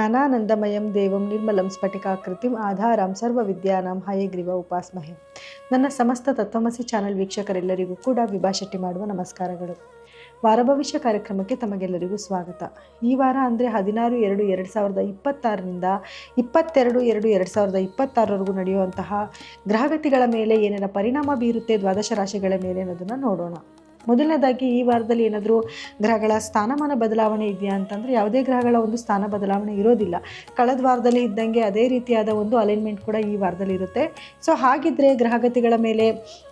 ಜ್ಞಾನಾನಂದಮಯಂ ದೇವಂ ನಿರ್ಮಲಂ ಸ್ಫಟಿಕಾಕೃತಿಂ ಆಧಾರಂ ಸರ್ವವಿದ್ಯಾನಾಂ ಹಯಗ್ರೀವ ಉಪಾಸ್ಮಹೆ. ನನ್ನ ಸಮಸ್ತ ತತ್ವಮಸಿ ಚಾನಲ್ ವೀಕ್ಷಕರೆಲ್ಲರಿಗೂ ಕೂಡ ವಿಭಾ ಶೆಟ್ಟಿ ಮಾಡುವ ನಮಸ್ಕಾರಗಳು. ವಾರ ಭವಿಷ್ಯ ಕಾರ್ಯಕ್ರಮಕ್ಕೆ ತಮಗೆಲ್ಲರಿಗೂ ಸ್ವಾಗತ. ಈ ವಾರ ಅಂದರೆ 16/2/2026ರಿಂದ 22/2/2026ವರೆಗೂ ನಡೆಯುವಂತಹ ಗ್ರಹಗತಿಗಳ ಮೇಲೆ ಏನೇನ ಪರಿಣಾಮ ಬೀರುತ್ತೆ ದ್ವಾದಶ ರಾಶಿಗಳ ಮೇಲೆ ಅನ್ನೋದನ್ನು ನೋಡೋಣ. ಮೊದಲನೇದಾಗಿ ಈ ವಾರದಲ್ಲಿ ಏನಾದರೂ ಗ್ರಹಗಳ ಸ್ಥಾನಮಾನ ಬದಲಾವಣೆ ಇದೆಯಾ ಅಂತಂದರೆ ಯಾವುದೇ ಗ್ರಹಗಳ ಒಂದು ಸ್ಥಾನ ಬದಲಾವಣೆ ಇರೋದಿಲ್ಲ. ಕಳೆದ ವಾರದಲ್ಲಿ ಇದ್ದಂಗೆ ಅದೇ ರೀತಿಯಾದ ಒಂದು ಅಲೈನ್ಮೆಂಟ್ ಕೂಡ ಈ ವಾರದಲ್ಲಿ ಇರುತ್ತೆ. ಸೊ ಹಾಗಿದ್ರೆ ಗ್ರಹಗತಿಗಳ ಮೇಲೆ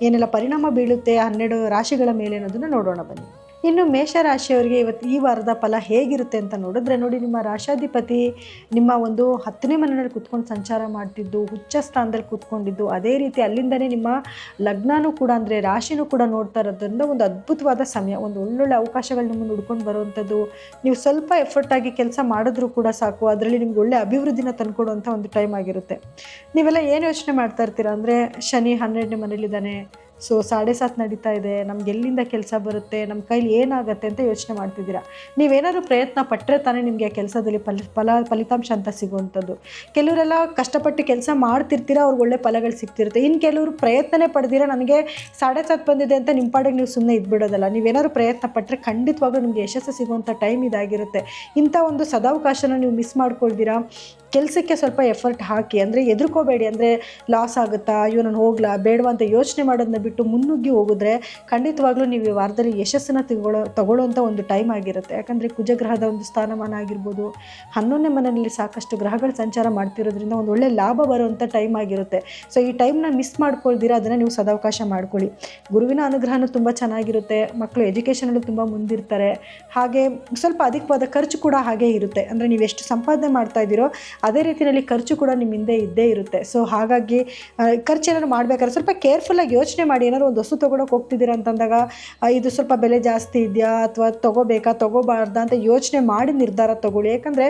ಏನೆಲ್ಲ ಪರಿಣಾಮ ಬೀಳುತ್ತೆ 12 ರಾಶಿಗಳ ಮೇಲೆ ಅನ್ನೋದನ್ನು ನೋಡೋಣ ಬನ್ನಿ. ಇನ್ನು ಮೇಷರಾಶಿಯವರಿಗೆ ಈ ವಾರದ ಫಲ ಹೇಗಿರುತ್ತೆ ಅಂತ ನೋಡಿದ್ರೆ ನೋಡಿ, ನಿಮ್ಮ ರಾಶಾಧಿಪತಿ ನಿಮ್ಮ ಒಂದು 10ನೇ ಮನೆಯಲ್ಲಿ ಕೂತ್ಕೊಂಡು ಸಂಚಾರ ಮಾಡ್ತಿದ್ದು, ಉಚ್ಚ ಸ್ಥಾನದಲ್ಲಿ ಕೂತ್ಕೊಂಡಿದ್ದು, ಅದೇ ರೀತಿ ಅಲ್ಲಿಂದನೇ ನಿಮ್ಮ ಲಗ್ನನೂ ಕೂಡ ಅಂದರೆ ರಾಶಿನೂ ಕೂಡ ನೋಡ್ತಾ ಇರೋದ್ರಿಂದ ಒಂದು ಅದ್ಭುತವಾದ ಸಮಯ, ಒಂದು ಒಳ್ಳೊಳ್ಳೆ ಅವಕಾಶಗಳು ನಿಮ್ಮನ್ನು ಹುಡ್ಕೊಂಡು ಬರುವಂಥದ್ದು. ನೀವು ಸ್ವಲ್ಪ ಎಫರ್ಟ್ ಆಗಿ ಕೆಲಸ ಮಾಡಿದ್ರೂ ಕೂಡ ಸಾಕು, ಅದರಲ್ಲಿ ನಿಮ್ಗೆ ಒಳ್ಳೆ ಅಭಿವೃದ್ಧಿನ ತಂದ್ಕೊಡುವಂಥ ಒಂದು ಟೈಮ್ ಆಗಿರುತ್ತೆ. ನೀವೆಲ್ಲ ಏನು ಯೋಚನೆ ಮಾಡ್ತಾ ಇರ್ತೀರಾ ಅಂದರೆ, ಶನಿ 12ನೇ ಮನೇಲಿದ್ದಾನೆ, ಸೊ 7.5 ನಡೀತಾ ಇದೆ, ನಮ್ಗೆ ಎಲ್ಲಿಂದ ಕೆಲಸ ಬರುತ್ತೆ, ನಮ್ಮ ಕೈಲಿ ಏನಾಗುತ್ತೆ ಅಂತ ಯೋಚನೆ ಮಾಡ್ತಿದ್ದೀರಾ. ನೀವೇನಾದರೂ ಪ್ರಯತ್ನ ಪಟ್ಟರೆ ತಾನೇ ನಿಮಗೆ ಆ ಕೆಲಸದಲ್ಲಿ ಫಲಿತಾಂಶ ಅಂತ ಸಿಗುವಂಥದ್ದು. ಕೆಲವರೆಲ್ಲ ಕಷ್ಟಪಟ್ಟು ಕೆಲಸ ಮಾಡ್ತಿರ್ತೀರ, ಅವ್ರಿಗೆ ಒಳ್ಳೆ ಫಲಗಳು ಸಿಗ್ತಿರುತ್ತೆ. ಇನ್ನು ಕೆಲವರು ಪ್ರಯತ್ನನೇ ಪಡೆದಿರ ನನಗೆ 7.5 ಬಂದಿದೆ ಅಂತ ನಿಮ್ಮ ಪಾಡಿಗೆ ನೀವು ಸುಮ್ಮನೆ ಇದ್ಬಿಡೋದಲ್ಲ. ನೀವೇನಾದ್ರು ಪ್ರಯತ್ನ ಪಟ್ಟರೆ ಖಂಡಿತವಾಗ್ಲೂ ನಿಮಗೆ ಯಶಸ್ಸು ಸಿಗುವಂಥ ಟೈಮ್ ಇದಾಗಿರುತ್ತೆ. ಇಂಥ ಒಂದು ಸದಾವಕಾಶನ ನೀವು ಮಿಸ್ ಮಾಡ್ಕೊಳ್ತೀರಾ. ಕೆಲಸಕ್ಕೆ ಸ್ವಲ್ಪ ಎಫರ್ಟ್ ಹಾಕಿ, ಅಂದರೆ ಎದುರ್ಕೋಬೇಡಿ. ಅಂದರೆ ಲಾಸ್ ಆಗುತ್ತಾ, ಅಯ್ಯೋ ನಾನು ಹೋಗ್ಲಾ ಬೇಡವಾ ಅಂತ ಯೋಚನೆ ಮಾಡೋದನ್ನ ಬಿಟ್ಟು ಮುನ್ನುಗ್ಗಿ ಹೋಗಿದ್ರೆ ಖಂಡಿತವಾಗ್ಲೂ ನೀವು ಈ ವಾರದಲ್ಲಿ ಯಶಸ್ಸನ್ನು ತಗೊಳ್ಳೋಂಥ ಒಂದು ಟೈಮ್ ಆಗಿರುತ್ತೆ. ಯಾಕಂದರೆ ಕುಜಗ್ರಹದ ಒಂದು ಸ್ಥಾನಮಾನ ಆಗಿರ್ಬೋದು, 11ನೇ ಮನೆಯಲ್ಲಿ ಸಾಕಷ್ಟು ಗ್ರಹಗಳು ಸಂಚಾರ ಮಾಡ್ತಿರೋದ್ರಿಂದ ಒಂದು ಒಳ್ಳೆ ಲಾಭ ಬರುವಂಥ ಟೈಮ್ ಆಗಿರುತ್ತೆ. ಸೊ ಈ ಟೈಮ್ನ ಮಿಸ್ ಮಾಡ್ಕೊಳ್ದಿರ ಅದನ್ನು ನೀವು ಸದಾವಕಾಶ ಮಾಡ್ಕೊಳ್ಳಿ. ಗುರುವಿನ ಅನುಗ್ರಹನೂ ತುಂಬ ಚೆನ್ನಾಗಿರುತ್ತೆ. ಮಕ್ಕಳು ಎಜುಕೇಷನಲ್ಲೂ ತುಂಬ ಮುಂದಿರ್ತಾರೆ. ಹಾಗೆ ಸ್ವಲ್ಪ ಅಧಿಕವಾದ ಖರ್ಚು ಕೂಡ ಹಾಗೇ ಇರುತ್ತೆ. ಅಂದರೆ ನೀವು ಎಷ್ಟು ಸಂಪಾದನೆ ಮಾಡ್ತಾ ಇದ್ದೀರೋ ಅದೇ ರೀತಿಯಲ್ಲಿ ಖರ್ಚು ಕೂಡ ನಿಮ್ಮ ಹಿಂದೆ ಇದ್ದೇ ಇರುತ್ತೆ. ಸೊ ಹಾಗಾಗಿ ಖರ್ಚೇನಾದ್ರು ಮಾಡಬೇಕಾದ್ರೆ ಸ್ವಲ್ಪ ಕೇರ್ಫುಲ್ಲಾಗಿ ಯೋಚನೆ ಮಾಡಿ. ಏನಾದ್ರು ಒಂದು ವಸ್ತು ತೊಗೊಳಕ್ಕೆ ಹೋಗ್ತಿದ್ದೀರಾ ಅಂತಂದಾಗ ಇದು ಸ್ವಲ್ಪ ಬೆಲೆ ಜಾಸ್ತಿ ಇದೆಯಾ ಅಥವಾ ತೊಗೋಬೇಕಾ ತೊಗೋಬಾರ್ದಾ ಅಂತ ಯೋಚನೆ ಮಾಡಿ ನಿರ್ಧಾರ ತೊಗೊಳ್ಳಿ. ಯಾಕಂದರೆ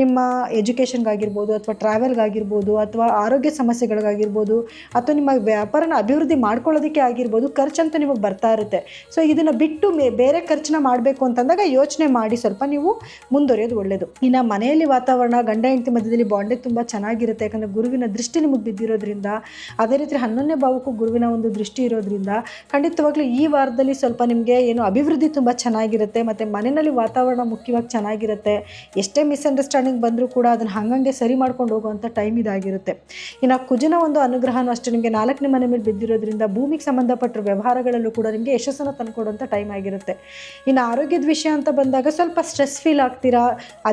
ನಿಮ್ಮ ಎಜುಕೇಷನ್ಗಾಗಿರ್ಬೋದು ಅಥವಾ ಟ್ರಾವೆಲ್ಗಾಗಿರ್ಬೋದು ಅಥವಾ ಆರೋಗ್ಯ ಸಮಸ್ಯೆಗಳಿಗಾಗಿರ್ಬೋದು ಅಥವಾ ನಿಮ್ಮ ವ್ಯಾಪಾರನ ಅಭಿವೃದ್ಧಿ ಮಾಡ್ಕೊಳ್ಳೋದಕ್ಕೆ ಆಗಿರ್ಬೋದು ಖರ್ಚಂತೂ ನಿಮಗೆ ಬರ್ತಾ ಇರುತ್ತೆ. ಸೊ ಇದನ್ನು ಬಿಟ್ಟು ಬೇರೆ ಖರ್ಚನ್ನ ಮಾಡಬೇಕು ಅಂತಂದಾಗ ಯೋಚನೆ ಮಾಡಿ ಸ್ವಲ್ಪ ನೀವು ಮುಂದುವರಿಯೋದು ಒಳ್ಳೆಯದು. ಇನ್ನು ಮನೆಯಲ್ಲಿ ವಾತಾವರಣ, ಗಂಡ ಹೆಂಡತಿ ಮಧ್ಯದಲ್ಲಿ ಬಾಂಡೇಜ್ ತುಂಬ ಚೆನ್ನಾಗಿರುತ್ತೆ. ಯಾಕಂದರೆ ಗುರುವಿನ ದೃಷ್ಟಿ ನಿಮಗೆ ಬಿದ್ದಿರೋದ್ರಿಂದ, ಅದೇ ರೀತಿ 11ನೇ ಭಾವಕ್ಕೂ ಗುರುವಿನ ಒಂದು ದೃಷ್ಟಿ ಇರೋದ್ರಿಂದ ಖಂಡಿತವಾಗ್ಲೂ ಈ ವಾರದಲ್ಲಿ ಸ್ವಲ್ಪ ನಿಮಗೆ ಏನು ಅಭಿವೃದ್ಧಿ ತುಂಬ ಚೆನ್ನಾಗಿರುತ್ತೆ. ಮತ್ತು ಮನೆಯಲ್ಲಿ ವಾತಾವರಣ ಮುಖ್ಯವಾಗಿ ಚೆನ್ನಾಗಿರುತ್ತೆ. ಎಷ್ಟೇ ಮಿಸ್ಅಂಡರ್ಸ್ಟ್ಯಾಂಡಿಂಗ್ ಬಂದರೂ ಕೂಡ ಅದನ್ನು ಹಂಗಂಗೆ ಸರಿ ಮಾಡ್ಕೊಂಡು ಹೋಗುವಂಥ ಟೈಮ್ ಇದಾಗಿರುತ್ತೆ. ಇನ್ನು ಕುಜನ ಒಂದು ಅನುಗ್ರಹನೂ ಅಷ್ಟೇ ನಿಮಗೆ 4ನೇ ಮನೆ ಮೇಲೆ ಬಿದ್ದಿರೋದ್ರಿಂದ ಭೂಮಿಗೆ ಸಂಬಂಧಪಟ್ಟ ವ್ಯವಹಾರಗಳಲ್ಲೂ ಕೂಡ ನಿಮಗೆ ಯಶಸ್ಸನ್ನು ತಂದುಕೊಡುವಂಥ ಟೈಮ್ ಆಗಿರುತ್ತೆ. ಇನ್ನು ಆರೋಗ್ಯದ ವಿಷಯ ಅಂತ ಬಂದಾಗ ಸ್ವಲ್ಪ ಸ್ಟ್ರೆಸ್ ಫೀಲ್ ಆಗ್ತೀರಾ.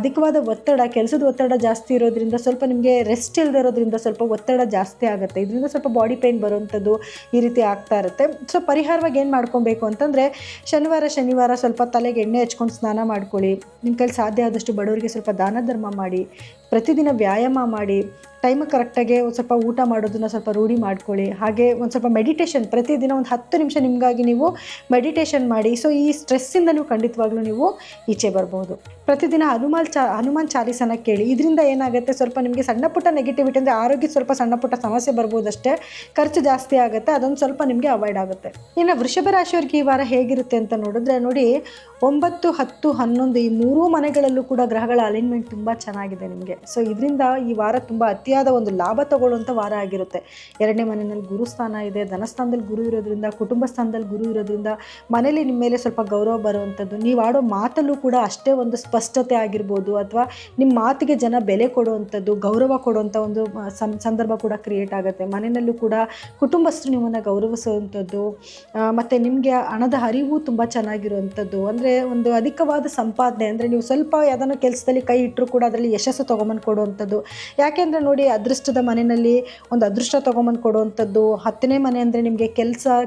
ಅಧಿಕವಾದ ಒತ್ತಡ, ಕೆಲಸದ ಒತ್ತಡ ಜಾಸ್ತಿ ಇರೋದ್ರಿಂದ ಸ್ವಲ್ಪ ನಿಮಗೆ ರೆಸ್ಟ್ ಇಲ್ಲದೆ ಇರೋದ್ರಿಂದ ಸ್ವಲ್ಪ ಒತ್ತಡ ಜಾಸ್ತಿ ಆಗುತ್ತೆ. ಇದರಿಂದ ಸ್ವಲ್ಪ ಬಾಡಿ ಪೇಯ್ನ್ ಬರುವಂಥದ್ದು ಈ ರೀತಿ ಆಗ್ತಾ ಇರುತ್ತೆ. ಸೊ ಪರಿಹಾರವಾಗಿ ಏನು ಮಾಡ್ಕೊಬೇಕು ಅಂತಂದರೆ, ಶನಿವಾರ ಸ್ವಲ್ಪ ತಲೆಗೆ ಎಣ್ಣೆ ಹಚ್ಕೊಂಡು ಸ್ನಾನ ಮಾಡ್ಕೊಳ್ಳಿ. ನಿಮ್ಮ ಕೈಲಿ ಸಾಧ್ಯ ಆದಷ್ಟು ಬಡವರಿಗೆ ಸ್ವಲ್ಪ ದಾನ ಧರ್ಮ ಮಾಡಿ, ಪ್ರತಿದಿನ ವ್ಯಾಯಾಮ ಮಾಡಿ, ಟೈಮ್ ಕರೆಕ್ಟಾಗಿ ಒಂದು ಸ್ವಲ್ಪ ಊಟ ಮಾಡೋದನ್ನು ಸ್ವಲ್ಪ ರೂಢಿ ಮಾಡ್ಕೊಳ್ಳಿ. ಹಾಗೆ ಒಂದು ಸ್ವಲ್ಪ ಮೆಡಿಟೇಷನ್, ಪ್ರತಿದಿನ ಒಂದು 10 ನಿಮಿಷ ನಿಮಗಾಗಿ ನೀವು ಮೆಡಿಟೇಷನ್ ಮಾಡಿ. ಸೊ ಈ ಸ್ಟ್ರೆಸ್ಸಿಂದ ನೀವು ಖಂಡಿತವಾಗ್ಲೂ ನೀವು ಈಚೆ ಬರ್ಬೋದು. ಪ್ರತಿದಿನ ಹನುಮಾನ್ ಚಾಲೀಸನ ಕೇಳಿ. ಇದರಿಂದ ಏನಾಗುತ್ತೆ, ಸ್ವಲ್ಪ ನಿಮಗೆ ಸಣ್ಣ ಪುಟ್ಟ ನೆಗೆಟಿವಿಟಿ ಅಂದರೆ ಆರೋಗ್ಯದ ಸ್ವಲ್ಪ ಸಣ್ಣ ಪುಟ್ಟ ಸಮಸ್ಯೆ ಬರ್ಬೋದಷ್ಟೇ, ಖರ್ಚು ಜಾಸ್ತಿ ಆಗುತ್ತೆ, ಅದೊಂದು ಸ್ವಲ್ಪ ನಿಮಗೆ ಅವಾಯ್ಡ್ ಆಗುತ್ತೆ. ಇನ್ನು ವೃಷಭ ರಾಶಿಯವರಿಗೆ ಈ ವಾರ ಹೇಗಿರುತ್ತೆ ಅಂತ ನೋಡಿದ್ರೆ ನೋಡಿ, 9, 10, 11 ಈ 3 ಮನೆಗಳಲ್ಲೂ ಕೂಡ ಗ್ರಹಗಳ ಅಲೈನ್ಮೆಂಟ್ ತುಂಬ ಚೆನ್ನಾಗಿದೆ ನಿಮಗೆ. ಸೊ ಇದರಿಂದ ಈ ವಾರ ತುಂಬ ಅತಿಯಾದ ಒಂದು ಲಾಭ ತಗೊಳ್ಳುವಂಥ ವಾರ ಆಗಿರುತ್ತೆ. 2ನೇ ಮನೆಯಲ್ಲಿ ಗುರು ಸ್ಥಾನ ಇದೆ, ಧನಸ್ಥಾನದಲ್ಲಿ ಗುರು ಇರೋದ್ರಿಂದ, ಕುಟುಂಬ ಸ್ಥಾನದಲ್ಲಿ ಗುರು ಇರೋದ್ರಿಂದ ಮನೇಲಿ ನಿಮ್ಮ ಮೇಲೆ ಸ್ವಲ್ಪ ಗೌರವ ಬರುವಂಥದ್ದು. ನೀವು ಆಡೋ ಮಾತಲ್ಲೂ ಕೂಡ ಅಷ್ಟೇ ಒಂದು ಸ್ಪಷ್ಟತೆ ಆಗಿರ್ಬೋದು, ಅಥವಾ ನಿಮ್ಮ ಮಾತಿಗೆ ಜನ ಬೆಲೆ ಕೊಡುವಂಥದ್ದು, ಗೌರವ ಕೊಡುವಂಥ ಒಂದು ಸಂದರ್ಭ ಕೂಡ ಕ್ರಿಯೇಟ್ ಆಗುತ್ತೆ. ಮನೆಯಲ್ಲೂ ಕೂಡ ಕುಟುಂಬಸ್ಥರು ನಿಮ್ಮನ್ನು ಗೌರವಿಸುವಂಥದ್ದು, ಮತ್ತು ನಿಮಗೆ ಹಣದ ಹರಿವು ತುಂಬ ಚೆನ್ನಾಗಿರುವಂಥದ್ದು. ಅಂದರೆ ಒಂದು ಅಧಿಕವಾದ ಸಂಪಾದನೆ, ಅಂದರೆ ನೀವು ಸ್ವಲ್ಪ ಯಾವುದನ್ನು ಕೆಲಸದಲ್ಲಿ ಕೈ ಇಟ್ಟರೂ ಕೂಡ ಅದರಲ್ಲಿ ಯಶಸ್ಸು ತೊಗೊಂಬಂದು ಕೊಡುವಂಥದ್ದು. ಯಾಕೆಂದರೆ ನೋಡಿ, ಅದೃಷ್ಟದ ಮನೆಯಲ್ಲಿ ಒಂದು ಅದೃಷ್ಟ ತೊಗೊಂಬಂದು ಕೊಡುವಂಥದ್ದು, 10ನೇ ಮನೆ ಅಂದರೆ ನಿಮಗೆ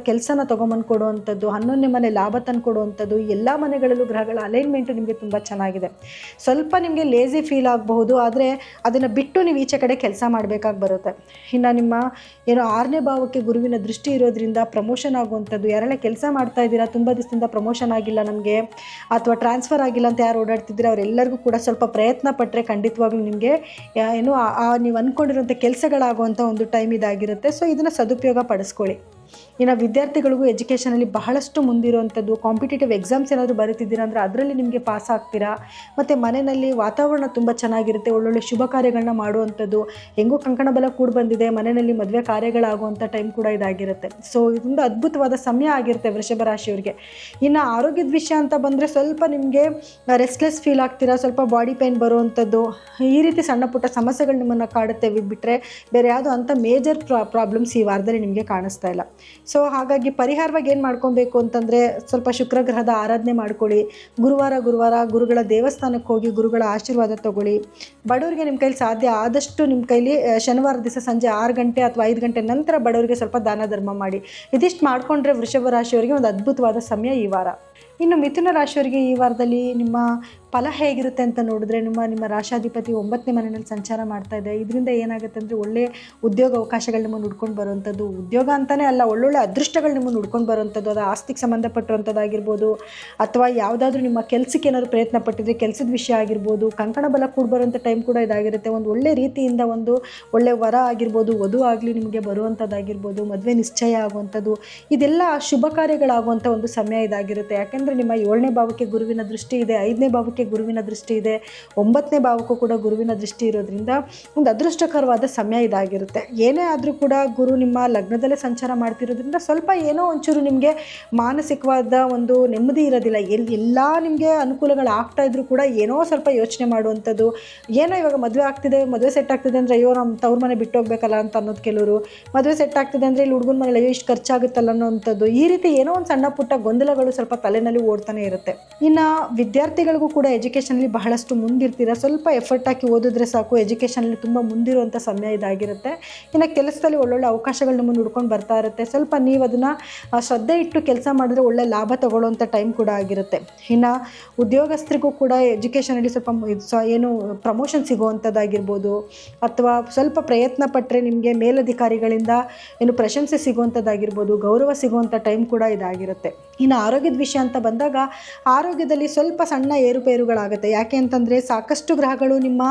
ಕೆಲಸನ ತೊಗೊಂಬಂದು ಕೊಡುವಂಥದ್ದು, 11ನೇ ಮನೆ ಲಾಭ ತಂದು ಕೊಡುವಂಥದ್ದು. ಎಲ್ಲ ಮನೆಗಳಲ್ಲೂ ಗ್ರಹಗಳ ಅಲೈನ್ಮೆಂಟು ನಿಮಗೆ ತುಂಬ ಚೆನ್ನಾಗಿದೆ. ಸ್ವಲ್ಪ ನಿಮಗೆ ಲೇಸಿ ಫೀಲ್ ಆಗಬಹುದು, ಆದರೆ ಅದನ್ನು ಬಿಟ್ಟು ನೀವು ಈಚೆ ಕಡೆ ಕೆಲಸ ಮಾಡಬೇಕಾಗಿ ಬರುತ್ತೆ. ಇನ್ನು ನಿಮ್ಮ ಏನು 6ನೇ ಭಾವಕ್ಕೆ ಗುರುವಿನ ದೃಷ್ಟಿ ಇರೋದ್ರಿಂದ ಪ್ರಮೋಷನ್ ಆಗುವಂಥದ್ದು. ಯಾರೆಲ್ಲ ಕೆಲಸ ಮಾಡ್ತಾ ಇದ್ದೀರಾ, ತುಂಬ ದಿವಸದಿಂದ ಪ್ರಮೋಷನ್ ಆಗಿಲ್ಲ ನಮಗೆ ಅಥವಾ ಟ್ರಾನ್ಸ್ಫರ್ ಆಗಿಲ್ಲ ಅಂತ ಯಾರು ಓಡಾಡ್ತಿದ್ದೀರಾ, ಅವರೆಲ್ಲರಿಗೂ ಕೂಡ ಸ್ವಲ್ಪ ಪ್ರಯತ್ನ ಪಟ್ಟರೆ ಖಂಡಿತವಾಗ್ಲೂ ನಿಮಗೆ ಏನು ನೀವು ಅಂದ್ಕೊಂಡಿರುವಂಥ ಕೆಲಸಗಳಾಗುವಂಥ ಒಂದು ಟೈಮ್ ಇದಾಗಿರುತ್ತೆ. ಸೊ ಇದನ್ನು ಸದುಪಯೋಗ ಪಡಿಸ್ಕೊಳ್ಳಿ. ಇನ್ನು ವಿದ್ಯಾರ್ಥಿಗಳಿಗೂ ಎಜುಕೇಷನಲ್ಲಿ ಬಹಳಷ್ಟು ಮುಂದಿರುವಂಥದ್ದು. ಕಾಂಪಿಟೇಟಿವ್ ಎಕ್ಸಾಮ್ಸ್ ಏನಾದರೂ ಬರೀತಿದ್ದೀರಾ ಅಂದರೆ ಅದರಲ್ಲಿ ನಿಮಗೆ ಪಾಸ್ ಆಗ್ತೀರಾ. ಮತ್ತು ಮನೆಯಲ್ಲಿ ವಾತಾವರಣ ತುಂಬ ಚೆನ್ನಾಗಿರುತ್ತೆ, ಒಳ್ಳೊಳ್ಳೆ ಶುಭ ಕಾರ್ಯಗಳನ್ನ ಮಾಡುವಂಥದ್ದು. ಹೆಂಗೂ ಕಂಕಣ ಬಲ ಕೂಡ ಬಂದಿದೆ, ಮನೆಯಲ್ಲಿ ಮದುವೆ ಕಾರ್ಯಗಳಾಗುವಂಥ ಟೈಮ್ ಕೂಡ ಇದಾಗಿರುತ್ತೆ. ಸೊ ಇದೊಂದು ಅದ್ಭುತವಾದ ಸಮಯ ಆಗಿರುತ್ತೆ ವೃಷಭ ರಾಶಿಯವರಿಗೆ. ಇನ್ನು ಆರೋಗ್ಯದ ವಿಷಯ ಅಂತ ಬಂದರೆ ಸ್ವಲ್ಪ ನಿಮಗೆ ರೆಸ್ಟ್ಲೆಸ್ ಫೀಲ್ ಆಗ್ತೀರಾ, ಸ್ವಲ್ಪ ಬಾಡಿ ಪೇನ್ ಬರುವಂಥದ್ದು, ಈ ರೀತಿ ಸಣ್ಣ ಪುಟ್ಟ ಸಮಸ್ಯೆಗಳು ನಿಮ್ಮನ್ನು ಕಾಡುತ್ತೆ ಬಿಟ್ಟರೆ ಬೇರೆ ಯಾವುದೋ ಅಂಥ ಮೇಜರ್ ಪ್ರಾಬ್ಲಮ್ಸ್ ಈ ವಾರದಲ್ಲಿ ನಿಮಗೆ ಕಾಣಿಸ್ತಾ ಇಲ್ಲ. ಸೊ ಹಾಗಾಗಿ ಪರಿಹಾರವಾಗಿ ಏನು ಮಾಡ್ಕೊಬೇಕು ಅಂತಂದರೆ ಸ್ವಲ್ಪ ಶುಕ್ರ ಗ್ರಹದ ಆರಾಧನೆ ಮಾಡ್ಕೊಳ್ಳಿ. ಗುರುವಾರ ಗುರುಗಳ ದೇವಸ್ಥಾನಕ್ಕೆ ಹೋಗಿ ಗುರುಗಳ ಆಶೀರ್ವಾದ ತಗೊಳ್ಳಿ. ಬಡವರಿಗೆ ನಿಮ್ಮ ಕೈಲಿ ಸಾಧ್ಯ ಆದಷ್ಟು ನಿಮ್ಮ ಕೈಲಿ ಶನಿವಾರ ದಿವಸ ಸಂಜೆ 6 ಗಂಟೆ ಅಥವಾ 5 ಗಂಟೆ ನಂತರ ಬಡವರಿಗೆ ಸ್ವಲ್ಪ ದಾನ ಧರ್ಮ ಮಾಡಿ. ಇದಿಷ್ಟು ಮಾಡಿಕೊಂಡ್ರೆ ವೃಷಭ ರಾಶಿಯವರಿಗೆ ಒಂದು ಅದ್ಭುತವಾದ ಸಮಯ ಈ ವಾರ. ಇನ್ನು ಮಿಥುನ ರಾಶಿಯವರಿಗೆ ಈ ವಾರದಲ್ಲಿ ನಿಮ್ಮ ಫಲ ಹೇಗಿರುತ್ತೆ ಅಂತ ನೋಡಿದ್ರೆ, ನಿಮ್ಮ ರಾಶಾಧಿಪತಿ 9ನೇ ಮನೆಯಲ್ಲಿ ಸಂಚಾರ ಮಾಡ್ತಾ ಇದೆ. ಇದರಿಂದ ಏನಾಗುತ್ತೆ ಅಂದರೆ ಒಳ್ಳೆಯ ಉದ್ಯೋಗ ಅವಕಾಶಗಳು ನಿಮ್ಮನ್ನು ಹುಡ್ಕೊಂಡು ಬರುವಂಥದ್ದು, ಉದ್ಯೋಗ ಅಂತಲೇ ಅಲ್ಲ, ಒಳ್ಳೊಳ್ಳೆ ಅದೃಷ್ಟಗಳು ನಿಮ್ಮನ್ನು ಹುಡ್ಕೊಂಡು ಬರುವಂಥದ್ದು. ಅದು ಆಸ್ತಿಗೆ ಸಂಬಂಧಪಟ್ಟಿರುವಂಥದ್ದಾಗಿರ್ಬೋದು, ಅಥವಾ ಯಾವುದಾದ್ರೂ ನಿಮ್ಮ ಕೆಲಸಕ್ಕೆ ಏನಾದರೂ ಪ್ರಯತ್ನ ಪಟ್ಟಿದ್ರೆ ಕೆಲಸದ ವಿಷಯ ಆಗಿರ್ಬೋದು, ಕಂಕಣ ಬಲ ಕೂಡ ಬರುವಂಥ ಟೈಮ್ ಕೂಡ ಇದಾಗಿರುತ್ತೆ. ಒಂದು ಒಳ್ಳೆ ರೀತಿಯಿಂದ ಒಂದು ಒಳ್ಳೆ ವರ ಆಗಿರ್ಬೋದು, ವಧು ಆಗಲಿ ನಿಮಗೆ ಬರುವಂಥದ್ದಾಗಿರ್ಬೋದು, ಮದುವೆ ನಿಶ್ಚಯ ಆಗುವಂಥದ್ದು, ಇದೆಲ್ಲ ಶುಭ ಕಾರ್ಯಗಳಾಗುವಂಥ ಒಂದು ಸಮಯ ಇದಾಗಿರುತ್ತೆ. ಯಾಕೆಂದರೆ ನಿಮ್ಮ 7ನೇ ಭಾವಕ್ಕೆ ಗುರುವಿನ ದೃಷ್ಟಿ ಇದೆ, 5ನೇ ಭಾವಕ್ಕೆ ಗುರುವಿನ ದೃಷ್ಟಿ ಇದೆ, 9ನೇ ಭಾವಕ್ಕೂ ಕೂಡ ಗುರುವಿನ ದೃಷ್ಟಿ ಇರೋದ್ರಿಂದ ಒಂದು ಅದೃಷ್ಟಕರವಾದ ಸಮಯ ಇದಾಗಿರುತ್ತೆ. ಏನೇ ಆದರೂ ಕೂಡ ಗುರು ನಿಮ್ಮ ಲಗ್ನದಲ್ಲೇ ಸಂಚಾರ ಮಾಡ್ತಿರೋದ್ರಿಂದ ಸ್ವಲ್ಪ ಏನೋ ಒಂಚೂರು ನಿಮಗೆ ಮಾನಸಿಕವಾದ ಒಂದು ನೆಮ್ಮದಿ ಇರೋದಿಲ್ಲ. ಎಲ್ಲ ನಿಮಗೆ ಅನುಕೂಲಗಳು ಆಗ್ತಾ ಇದ್ರೂ ಕೂಡ ಏನೋ ಸ್ವಲ್ಪ ಯೋಚನೆ ಮಾಡುವಂಥದ್ದು. ಏನೋ ಇವಾಗ ಮದುವೆ ಆಗ್ತಿದೆ, ಮದುವೆ ಸೆಟ್ ಆಗ್ತಿದೆ ಅಂದರೆ ಅಯ್ಯೋ ನಮ್ಮ ತವ್ರ ಮನೆ ಬಿಟ್ಟು ಹೋಗ್ಬೇಕಲ್ಲ ಅಂತ ಅನ್ನೋದು ಕೆಲವರು, ಮದುವೆ ಸೆಟ್ ಆಗ್ತಿದೆ ಅಂದರೆ ಇಲ್ಲಿ ಹುಡುಗನ ಮನೇಲಿ ಅಯ್ಯೋ ಇಷ್ಟು ಖರ್ಚಾಗುತ್ತಲ್ಲ ಅನ್ನೋವಂಥದ್ದು. ಈ ರೀತಿ ಏನೋ ಒಂದು ಸಣ್ಣ ಪುಟ್ಟ ಗೊಂದಲಗಳು ಸ್ವಲ್ಪ ತಲೆನಲ್ಲಿ ಓಡ್ತಾನೆ ಇರುತ್ತೆ. ಇನ್ನು ವಿದ್ಯಾರ್ಥಿಗಳಿಗೂ ಕೂಡ ಎಜುಕೇಷನಲ್ಲಿ ಬಹಳಷ್ಟು ಮುಂದಿರ್ತೀರ. ಸ್ವಲ್ಪ ಎಫರ್ಟ್ ಹಾಕಿ ಓದಿದ್ರೆ ಸಾಕು, ಎಜುಕೇಷನಲ್ಲಿ ತುಂಬ ಮುಂದಿರುವಂಥ ಸಮಯ ಇದಾಗಿರುತ್ತೆ. ಇನ್ನು ಕೆಲಸದಲ್ಲಿ ಒಳ್ಳೊಳ್ಳೆ ಅವಕಾಶಗಳು ನಿಮ್ಮನ್ನು ಹುಡ್ಕೊಂಡು ಬರ್ತಾ ಇರುತ್ತೆ. ಸ್ವಲ್ಪ ನೀವು ಅದನ್ನು ಶ್ರದ್ಧೆ ಇಟ್ಟು ಕೆಲಸ ಮಾಡಿದ್ರೆ ಒಳ್ಳೆ ಲಾಭ ತಗೊಳ್ಳುವಂಥ ಟೈಮ್ ಕೂಡ ಆಗಿರುತ್ತೆ. ಇನ್ನು ಉದ್ಯೋಗಸ್ಥರಿಗೂ ಕೂಡ ಎಜುಕೇಷನಲ್ಲಿ ಸ್ವಲ್ಪ ಏನು ಪ್ರಮೋಷನ್ ಸಿಗುವಂಥದ್ದಾಗಿರ್ಬೋದು, ಅಥವಾ ಸ್ವಲ್ಪ ಪ್ರಯತ್ನ ಪಟ್ಟರೆ ನಿಮಗೆ ಮೇಲಧಿಕಾರಿಗಳಿಂದ ಏನು ಪ್ರಶಂಸೆ ಸಿಗುವಂಥದ್ದಾಗಿರ್ಬೋದು, ಗೌರವ ಸಿಗುವಂಥ ಟೈಮ್ ಕೂಡ ಇದಾಗಿರುತ್ತೆ. ಇನ್ನು ಆರೋಗ್ಯದ ವಿಷಯ ಅಂತ ಬಂದಾಗ ಆರೋಗ್ಯದಲ್ಲಿ ಸ್ವಲ್ಪ ಸಣ್ಣ ಏರುಪೇರುಗಳಾಗುತ್ತೆ. ಯಾಕೆ ಅಂತಂದರೆ ಸಾಕಷ್ಟು ಗ್ರಹಗಳು ನಿಮ್ಮ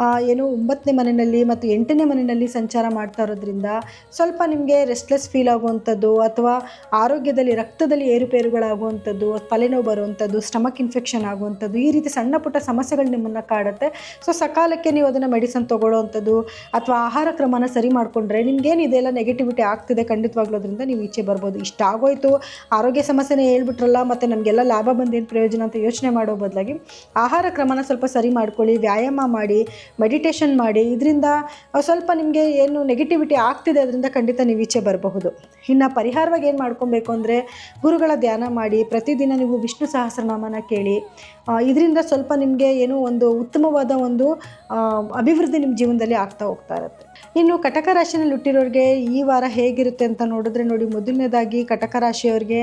9ನೇ ಮನೆಯಲ್ಲಿ ಮತ್ತು 8ನೇ ಮನೆಯಲ್ಲಿ ಸಂಚಾರ ಮಾಡ್ತಾ ಇರೋದ್ರಿಂದ ಸ್ವಲ್ಪ ನಿಮಗೆ ರೆಸ್ಟ್ಲೆಸ್ ಫೀಲ್ ಆಗುವಂಥದ್ದು, ಅಥವಾ ಆರೋಗ್ಯದಲ್ಲಿ ರಕ್ತದಲ್ಲಿ ಏರುಪೇರುಗಳಾಗುವಂಥದ್ದು, ತಲೆನೋವು ಬರುವಂಥದ್ದು, ಸ್ಟಮಕ್ ಇನ್ಫೆಕ್ಷನ್ ಆಗುವಂಥದ್ದು, ಈ ರೀತಿ ಸಣ್ಣ ಪುಟ್ಟ ಸಮಸ್ಯೆಗಳು ನಿಮ್ಮನ್ನು ಕಾಡುತ್ತೆ. ಸೊ ಸಕಾಲಕ್ಕೆ ನೀವು ಅದನ್ನು ಮೆಡಿಸನ್ ತೊಗೊಳ್ಳೋವಂಥದ್ದು ಅಥವಾ ಆಹಾರ ಕ್ರಮನ ಸರಿ ಮಾಡಿಕೊಂಡ್ರೆ ನಿಮಗೇನು ಇದೆಲ್ಲ ನೆಗೆಟಿವಿಟಿ ಆಗ್ತಿದೆ ಖಂಡಿತವಾಗ್ಲೂ ಅದರಿಂದ ನೀವು ಈಚೆ ಬರ್ಬೋದು. ಇಷ್ಟಾಗೋಯ್ತು ಆರೋಗ್ಯ ಸಮಸ್ಯೆನೇ ಹೇಳ್ಬಿಟ್ರಲ್ಲ ಮತ್ತು ನಮಗೆಲ್ಲ ಲಾಭ ಬಂದೇನು ಪ್ರಯೋಜನ ಅಂತ ಯೋಚನೆ ಮಾಡೋ ಬದಲಾಗಿ ಆಹಾರ ಕ್ರಮನ ಸ್ವಲ್ಪ ಸರಿ ಮಾಡ್ಕೊಳ್ಳಿ, ವ್ಯಾಯಾಮ ಮಾಡಿ, ಮೆಡಿಟೇಷನ್ ಮಾಡಿ. ಇದರಿಂದ ಸ್ವಲ್ಪ ನಿಮಗೆ ಏನು ನೆಗೆಟಿವಿಟಿ ಆಗ್ತಿದೆ ಅದರಿಂದ ಖಂಡಿತ ನೀವು ಈಚೆ ಬರಬಹುದು. ಇನ್ನು ಪರಿಹಾರವಾಗಿ ಏನು ಮಾಡ್ಕೊಬೇಕು ಅಂದರೆ ಗುರುಗಳ ಧ್ಯಾನ ಮಾಡಿ, ಪ್ರತಿದಿನ ನೀವು ವಿಷ್ಣು ಸಹಸ್ರನಾಮನ ಕೇಳಿ. ಇದರಿಂದ ಸ್ವಲ್ಪ ನಿಮಗೆ ಏನೋ ಒಂದು ಉತ್ತಮವಾದ ಒಂದು ಅಭಿವೃದ್ಧಿ ನಿಮ್ಮ ಜೀವನದಲ್ಲಿ ಆಗ್ತಾ ಹೋಗ್ತಾ ಇರುತ್ತೆ. ಇನ್ನು ಕಟಕ ರಾಶಿಯಲ್ಲಿ ಹುಟ್ಟಿರೋರಿಗೆ ಈ ವಾರ ಹೇಗಿರುತ್ತೆ ಅಂತ ನೋಡಿದ್ರೆ ನೋಡಿ, ಮೊದಲನೇದಾಗಿ ಕಟಕ ರಾಶಿಯವರಿಗೆ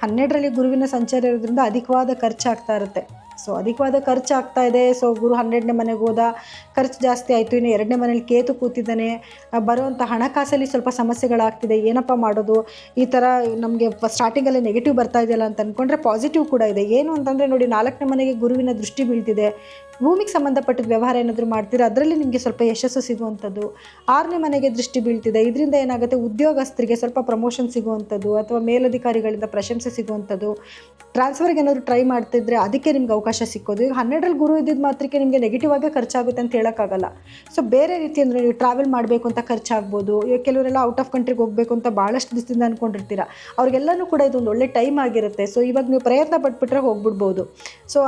12ರಲ್ಲಿ ಗುರುವಿನ ಸಂಚಾರ ಇರೋದ್ರಿಂದ ಅಧಿಕವಾದ ಖರ್ಚಾಗ್ತಾ ಇರುತ್ತೆ. ಸೊ ಅಧಿಕವಾದ ಖರ್ಚು ಆಗ್ತಾ ಇದೆ. ಸೊ ಗುರು 12ನೇ ಮನೆಗೆ ಹೋದ, ಖರ್ಚು ಜಾಸ್ತಿ ಆಯಿತು. ಇನ್ನು 2ನೇ ಮನೇಲಿ ಕೇತು ಕೂತಿದ್ದಾನೆ, ಬರುವಂಥ ಹಣಕಾಸಲ್ಲಿ ಸ್ವಲ್ಪ ಸಮಸ್ಯೆಗಳಾಗ್ತಿದೆ. ಏನಪ್ಪ ಮಾಡೋದು, ಈ ಥರ ನಮಗೆ ಸ್ಟಾರ್ಟಿಂಗಲ್ಲಿ ನೆಗೆಟಿವ್ ಬರ್ತಾ ಇದೆಯಲ್ಲ ಅಂತ ಅಂದ್ಕೊಂಡ್ರೆ ಪಾಸಿಟಿವ್ ಕೂಡ ಇದೆ. ಏನು ಅಂತಂದರೆ ನೋಡಿ, 4ನೇ ಮನೆಗೆ ಗುರುವಿನ ದೃಷ್ಟಿ ಬೀಳ್ತಿದೆ. ಭೂಮಿಗೆ ಸಂಬಂಧಪಟ್ಟಿದ್ದ ವ್ಯವಹಾರ ಏನಾದರೂ ಮಾಡ್ತೀರಾ ಅದರಲ್ಲಿ ನಿಮಗೆ ಸ್ವಲ್ಪ ಯಶಸ್ಸು ಸಿಗುವಂಥದ್ದು. 6ನೇ ಮನೆಗೆ ದೃಷ್ಟಿ ಬೀಳ್ತಿದೆ. ಇದರಿಂದ ಏನಾಗುತ್ತೆ, ಉದ್ಯೋಗಸ್ಥರಿಗೆ ಸ್ವಲ್ಪ ಪ್ರಮೋಷನ್ ಸಿಗುವಂಥದ್ದು, ಅಥವಾ ಮೇಲಧಿಕಾರಿಗಳಿಂದ ಪ್ರಶಂಸೆ ಸಿಗುವಂಥದ್ದು. ಟ್ರಾನ್ಸ್ಫರ್ಗೆ ಏನಾದರೂ ಟ್ರೈ ಮಾಡ್ತಿದ್ರೆ ಅದಕ್ಕೆ ನಿಮ್ಗೆ ಅವಕಾಶ ಸಿಕ್ಕೋದು. ಈಗ 12ರಲ್ಲಿ ಗುರು ಇದ್ದಿದ್ದು ಮಾತ್ರಕ್ಕೆ ನಿಮಗೆ ನೆಗೆಟಿವ್ ಆಗೇ ಖರ್ಚಾಗುತ್ತೆ ಅಂತ ಹೇಳೋಕ್ಕಾಗಲ್ಲ. ಸೊ ಬೇರೆ ರೀತಿ ಅಂದರೆ ನೀವು ಟ್ರಾವೆಲ್ ಮಾಡಬೇಕು ಅಂತ ಖರ್ಚಾಗ್ಬೋದು. ಈಗ ಕೆಲವರೆಲ್ಲ ಔಟ್ ಆಫ್ ಕಂಟ್ರಿಗೆ ಹೋಗಬೇಕು ಅಂತ ಭಾಳಷ್ಟು ದಿವಸದಿಂದ ಅಂದ್ಕೊಂಡಿರ್ತೀರ, ಅವ್ರಿಗೆಲ್ಲನೂ ಕೂಡ ಇದೊಂದು ಒಳ್ಳೆ ಟೈಮ್ ಆಗಿರುತ್ತೆ. ಸೊ ಇವಾಗ ನೀವು ಪ್ರಯತ್ನ ಪಟ್ಬಿಟ್ರೆ ಹೋಗ್ಬಿಡ್ಬೋದು. ಸೊ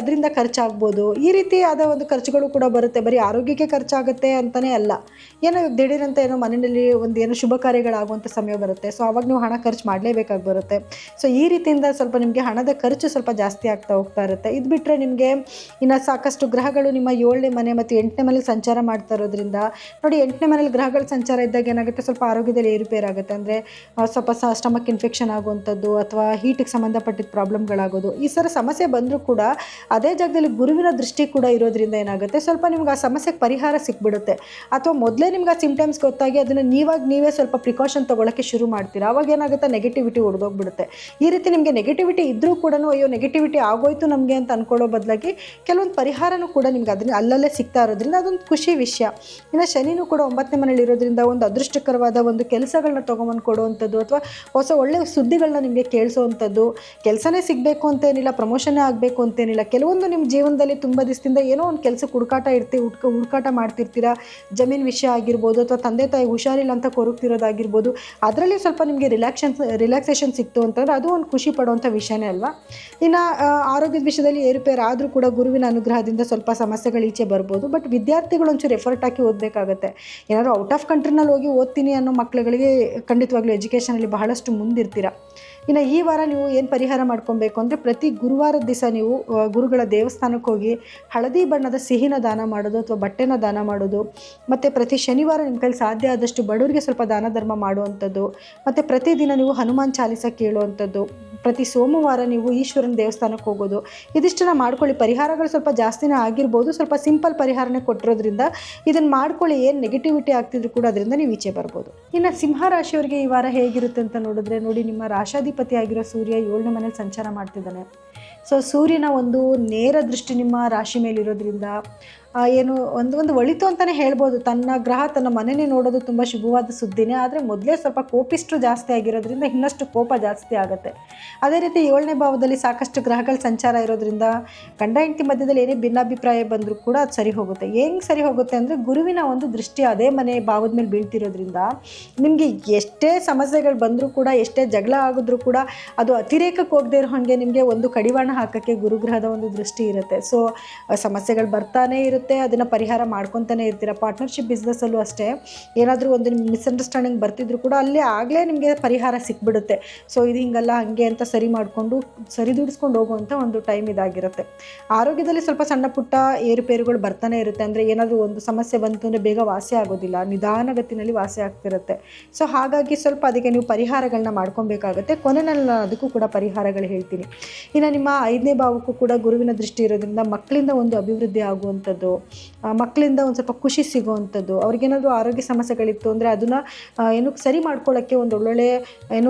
ಅದರಿಂದ ಖರ್ಚಾಗ್ಬೋದು. ಈ ರೀತಿ ಆದ ಒಂದು ಖರ್ಚುಗಳು ಕೂಡ ಬರುತ್ತೆ. ಬರೀ ಆರೋಗ್ಯಕ್ಕೆ ಖರ್ಚಾಗುತ್ತೆ ಅಂತಲೇ ಅಲ್ಲ, ಏನೋ ದಿಢೀರಂತ ಏನೋ ಮನೆಯಲ್ಲಿ ಒಂದು ಏನೋ ಶುಭ ಕಾರ್ಯಗಳಾಗುವಂಥ ಸಮಯ ಬರುತ್ತೆ. ಸೊ ಅವಾಗ ನೀವು ಹಣ ಖರ್ಚು ಮಾಡಲೇಬೇಕಾಗಿ ಬರುತ್ತೆ. ಸೊ ಈ ರೀತಿಯಿಂದ ಸ್ವಲ್ಪ ನಿಮಗೆ ಹಣದ ಖರ್ಚು ಸ್ವಲ್ಪ ಜಾಸ್ತಿ ಆಗ್ತಾ ಹೋಗ್ತಾ ಇರುತ್ತೆ. ಇದು ಬಿಟ್ಟರೆ ನಿಮಗೆ ಇನ್ನು ಸಾಕಷ್ಟು ಗ್ರಹಗಳು ನಿಮ್ಮ 7ನೇ ಮನೆ ಮತ್ತು 8ನೇ ಮನೇಲಿ ಸಂಚಾರ ಮಾಡ್ತಾ ಇರೋದ್ರಿಂದ ನೋಡಿ, 8ನೇ ಮನೇಲಿ ಗ್ರಹಗಳ ಸಂಚಾರ ಇದ್ದಾಗ ಏನಾಗುತ್ತೆ, ಸ್ವಲ್ಪ ಆರೋಗ್ಯದಲ್ಲಿ ಏರುಪೇರಾಗುತ್ತೆ. ಅಂದರೆ ಸ್ವಲ್ಪ ಸ್ಟಮಕ್ ಇನ್ಫೆಕ್ಷನ್ ಆಗುವಂಥದ್ದು, ಅಥವಾ ಹೀಟಿಗೆ ಸಂಬಂಧಪಟ್ಟಿದ್ದ ಪ್ರಾಬ್ಲಮ್ಗಳಾಗೋದು. ಈ ಥರ ಸಮಸ್ಯೆ ಬಂದರೂ ಕೂಡ ಅದೇ ಜಾಗದಲ್ಲಿ ಗುರುವಿನ ದೃಷ್ಟಿ ಕೂಡ ಇರೋದ್ರಿಂದ ಏನಾಗುತ್ತೆ, ಸ್ವಲ್ಪ ನಿಮ್ಗೆ ಆ ಸಮಸ್ಯೆಗೆ ಪರಿಹಾರ ಸಿಕ್ಬಿಡುತ್ತೆ. ಅಥವಾ ಮೊದಲೇ ನಿಮ್ಗೆ ಆ ಸಿಂಪ್ಟಮ್ಸ್ ಗೊತ್ತಾಗಿ ಅದನ್ನು ನೀವೇ ಸ್ವಲ್ಪ ಪ್ರಿಕಾಷನ್ ತೊಗೊಳಕ್ಕೆ ಶುರು ಮಾಡ್ತೀರಾ. ಅವಾಗ ಏನಾಗುತ್ತೆ, ನೆಗೆಟಿವಿಟಿ ಹೊಡೆದೋಗ್ಬಿಡುತ್ತೆ. ಈ ರೀತಿ ನಿಮಗೆ ನೆಗೆಟಿವಿಟಿ ಇದ್ದರೂ ಕೂಡ ಅಯ್ಯೋ ನೆಗೆಟಿವಿಟಿ ಆಗೋಯ್ತು ನಮಗೆ ಅಂತ ಅಂದ್ಕೊಳ್ಳೋ ಬದಲಾಗಿ ಕೆಲವೊಂದು ಪರಿಹಾರನೂ ಕೂಡ ನಿಮ್ಗೆ ಅದನ್ನ ಅಲ್ಲಲ್ಲೇ ಸಿಗ್ತಾ ಇರೋದ್ರಿಂದ ಅದೊಂದು ಖುಷಿ ವಿಷಯ. ಇನ್ನು ಶನಿನೂ ಕೂಡ 9ನೇ ಮನೇಲಿ ಇರೋದ್ರಿಂದ ಒಂದು ಅದೃಷ್ಟಕರವಾದ ಒಂದು ಕೆಲಸಗಳನ್ನ ತೊಗೊಂಬಂದು ಕೊಡುವಂಥದ್ದು ಅಥವಾ ಒಳ್ಳೆಯ ಸುದ್ದಿಗಳನ್ನ ನಿಮಗೆ ಕೇಳಿಸೋವಂಥದ್ದು. ಕೆಲಸನೇ ಸಿಗಬೇಕು ಅಂತೇನಿಲ್ಲ, ಪ್ರಮೋಷನ್ನೇ ಆಗಬೇಕು ಅಂತೇನಿಲ್ಲ. ಕೆಲವೊಂದು ನಿಮ್ಮ ಜೀವನದಲ್ಲಿ ತುಂಬ ದಿವಸದಿಂದ ಏನೋ ಒಂದು ಕೆಲಸಕ್ಕೆ ಹುಡುಕಾಟ ಮಾಡ್ತಿರ್ತೀರಾ. ಜಮೀನು ವಿಷಯ ಆಗಿರ್ಬೋದು ಅಥವಾ ತಂದೆ ತಾಯಿ ಹುಷಾರಿಲ್ಲ ಅಂತ ಕೊರಗ್ತಿರೋದಾಗಿರ್ಬೋದು. ಅದರಲ್ಲಿ ಸ್ವಲ್ಪ ನಿಮಗೆ ರಿಲ್ಯಾಕ್ಸೇಷನ್ ಸಿಕ್ತು ಅಂತಂದರೆ ಅದು ಒಂದು ಖುಷಿ ಪಡುವಂಥ ವಿಷಯನೇ ಅಲ್ವಾ. ಇನ್ನು ಆರೋಗ್ಯದ ವಿಷಯದಲ್ಲಿ ಏರುಪೇರು ಆದರೂ ಕೂಡ ಗುರುವಿನ ಅನುಗ್ರಹದಿಂದ ಸ್ವಲ್ಪ ಸಮಸ್ಯೆಗಳು ಈಚೆ ಬರ್ಬೋದು. ಬಟ್ ವಿದ್ಯಾರ್ಥಿಗಳು ಒಂಚೂರು ಎಫರ್ಟ್ ಹಾಕಿ ಓದಬೇಕಾಗತ್ತೆ. ಏನಾದರೂ ಔಟ್ ಆಫ್ ಕಂಟ್ರಿನಲ್ಲಿ ಹೋಗಿ ಓದ್ತೀನಿ ಅನ್ನೋ ಮಕ್ಕಳುಗಳಿಗೆ ಖಂಡಿತವಾಗ್ಲೂ ಎಜುಕೇಷನಲ್ಲಿ ಬಹಳಷ್ಟು ಮುಂದಿರ್ತೀರ. ಇನ್ನು ಈ ವಾರ ನೀವು ಏನು ಪರಿಹಾರ ಮಾಡ್ಕೊಬೇಕು ಅಂದರೆ, ಪ್ರತಿ ಗುರುವಾರದ ದಿವಸ ನೀವು ಗುರುಗಳ ದೇವಸ್ಥಾನಕ್ಕೆ ಹೋಗಿ ಹಳದಿ ಬಣ್ಣದ ಸಿಹಿನ ದಾನ ಮಾಡೋದು ಅಥವಾ ಬಟ್ಟೆನ ದಾನ ಮಾಡೋದು. ಮತ್ತು ಪ್ರತಿ ಶನಿವಾರ ನಿಮ್ಮ ಕೈಲಿ ಸಾಧ್ಯ ಆದಷ್ಟು ಬಡವರಿಗೆ ಸ್ವಲ್ಪ ದಾನ ಧರ್ಮ ಮಾಡುವಂಥದ್ದು. ಮತ್ತು ಪ್ರತಿದಿನ ನೀವು ಹನುಮಾನ್ ಚಾಲೀಸ ಕೇಳುವಂಥದ್ದು. ಪ್ರತಿ ಸೋಮವಾರ ನೀವು ಈಶ್ವರನ ದೇವಸ್ಥಾನಕ್ಕೆ ಹೋಗೋದು. ಇದಿಷ್ಟನ್ನು ಮಾಡ್ಕೊಳ್ಳಿ. ಪರಿಹಾರಗಳು ಸ್ವಲ್ಪ ಜಾಸ್ತಿನೇ ಆಗಿರ್ಬೋದು, ಸ್ವಲ್ಪ ಸಿಂಪಲ್ ಪರಿಹಾರನೇ ಕೊಟ್ಟಿರೋದ್ರಿಂದ ಇದನ್ನು ಮಾಡ್ಕೊಳ್ಳಿ. ಏನು ನೆಗೆಟಿವಿಟಿ ಆಗ್ತಿದ್ರು ಕೂಡ ಅದರಿಂದ ನೀವು ಈಚೆ ಬರ್ಬೋದು. ಇನ್ನು ಸಿಂಹ ರಾಶಿಯವರಿಗೆ ಈ ವಾರ ಹೇಗಿರುತ್ತೆ ಅಂತ ನೋಡಿದ್ರೆ, ನೋಡಿ, ನಿಮ್ಮ ರಾಶಾಧಿಪತಿ ಆಗಿರೋ ಸೂರ್ಯ 7ನೇ ಮನೇಲಿ ಸಂಚಾರ ಮಾಡ್ತಿದ್ದಾನೆ. ಸೊ ಸೂರ್ಯನ ಒಂದು ನೇರ ದೃಷ್ಟಿ ನಿಮ್ಮ ರಾಶಿ ಮೇಲಿರೋದ್ರಿಂದ ಏನು ಒಂದು ಒಳಿತು ಅಂತಲೇ ಹೇಳ್ಬೋದು. ತನ್ನ ಗ್ರಹ ತನ್ನ ಮನೆಯೇ ನೋಡೋದು ತುಂಬ ಶುಭವಾದ ಸುದ್ದಿನೇ. ಆದರೆ ಮೊದಲೇ ಸ್ವಲ್ಪ ಕೋಪಿಷ್ಟು ಜಾಸ್ತಿ ಆಗಿರೋದ್ರಿಂದ ಇನ್ನಷ್ಟು ಕೋಪ ಜಾಸ್ತಿ ಆಗುತ್ತೆ. ಅದೇ ರೀತಿ 7ನೇ ಭಾವದಲ್ಲಿ ಸಾಕಷ್ಟು ಗ್ರಹಗಳ ಸಂಚಾರ ಇರೋದ್ರಿಂದ ಗಂಡ ಹೆಂಡತಿ ಮಧ್ಯದಲ್ಲಿ ಏನೇ ಭಿನ್ನಾಭಿಪ್ರಾಯ ಬಂದರೂ ಕೂಡ ಅದು ಸರಿ ಹೋಗುತ್ತೆ. ಹೆಂಗೆ ಸರಿ ಹೋಗುತ್ತೆ ಅಂದರೆ, ಗುರುವಿನ ಒಂದು ದೃಷ್ಟಿ ಅದೇ ಮನೆ ಭಾವದ ಮೇಲೆ ಬೀಳ್ತಿರೋದ್ರಿಂದ ನಿಮಗೆ ಎಷ್ಟೇ ಸಮಸ್ಯೆಗಳು ಬಂದರೂ ಕೂಡ, ಎಷ್ಟೇ ಜಗಳ ಆಗಿದ್ರೂ ಕೂಡ ಅದು ಅತಿರೇಕಕ್ಕೆ ಹೋಗದೇ ಇರೋ ಹಾಗೆ ನಿಮಗೆ ಒಂದು ಕಡಿವಾಣ ಹಾಕೋಕ್ಕೆ ಗುರುಗ್ರಹದ ಒಂದು ದೃಷ್ಟಿ ಇರುತ್ತೆ. ಸೊ ಸಮಸ್ಯೆಗಳು ಬರ್ತಾನೆ ಇರುತ್ತೆ, ಅದನ್ನು ಪರಿಹಾರ ಮಾಡ್ಕೊತಾನೆ ಇರ್ತೀರ. ಪಾರ್ಟ್ನರ್ಶಿಪ್ ಬಿಸ್ನೆಸ್ಸಲ್ಲೂ ಅಷ್ಟೇ, ಏನಾದರೂ ಒಂದು ಮಿಸ್ಅಂಡರ್ಸ್ಟ್ಯಾಂಡಿಂಗ್ ಬರ್ತಿದ್ರು ಕೂಡ ಅಲ್ಲಿ ಆಗಲೇ ನಿಮಗೆ ಪರಿಹಾರ ಸಿಕ್ಬಿಡುತ್ತೆ. ಸೊ ಇದು ಹಿಂಗಲ್ಲ ಹಾಗೆ ಅಂತ ಸರಿದೂಡಿಸ್ಕೊಂಡು ಹೋಗುವಂಥ ಒಂದು ಟೈಮ್ ಇದಾಗಿರುತ್ತೆ. ಆರೋಗ್ಯದಲ್ಲಿ ಸ್ವಲ್ಪ ಸಣ್ಣ ಪುಟ್ಟ ಏರುಪೇರುಗಳು ಬರ್ತಾನೆ ಇರುತ್ತೆ. ಅಂದರೆ ಏನಾದರೂ ಒಂದು ಸಮಸ್ಯೆ ಬಂತು ಅಂದರೆ ಬೇಗ ವಾಸಿ ಆಗೋದಿಲ್ಲ, ನಿಧಾನಗತಿನಲ್ಲಿ ವಾಸಿ ಆಗ್ತಿರುತ್ತೆ. ಸೊ ಹಾಗಾಗಿ ಸ್ವಲ್ಪ ಅದಕ್ಕೆ ನೀವು ಪರಿಹಾರಗಳನ್ನ ಮಾಡ್ಕೊಬೇಕಾಗುತ್ತೆ. ಕೊನೆಯಲ್ಲಿ ನಾನು ಅದಕ್ಕೂ ಕೂಡ ಪರಿಹಾರಗಳು ಹೇಳ್ತೀನಿ. ಇನ್ನು ನಿಮ್ಮ 5ನೇ ಭಾವಕ್ಕೂ ಕೂಡ ಗುರುವಿನ ದೃಷ್ಟಿ ಇರೋದ್ರಿಂದ ಮಕ್ಕಳಿಂದ ಒಂದು ಅಭಿವೃದ್ಧಿ ಆಗುವಂಥದ್ದು, ಮಕ್ಕಳಿಂದ ಒಂದು ಸ್ವಲ್ಪ ಖುಷಿ ಸಿಗುವಂಥದ್ದು. ಅವ್ರಿಗೇನಾದರೂ ಆರೋಗ್ಯ ಸಮಸ್ಯೆಗಳಿತ್ತು ಅಂದರೆ ಅದನ್ನು ಸರಿ ಮಾಡ್ಕೊಳ್ಳೋಕ್ಕೆ ಒಂದು ಒಳ್ಳೊಳ್ಳೆ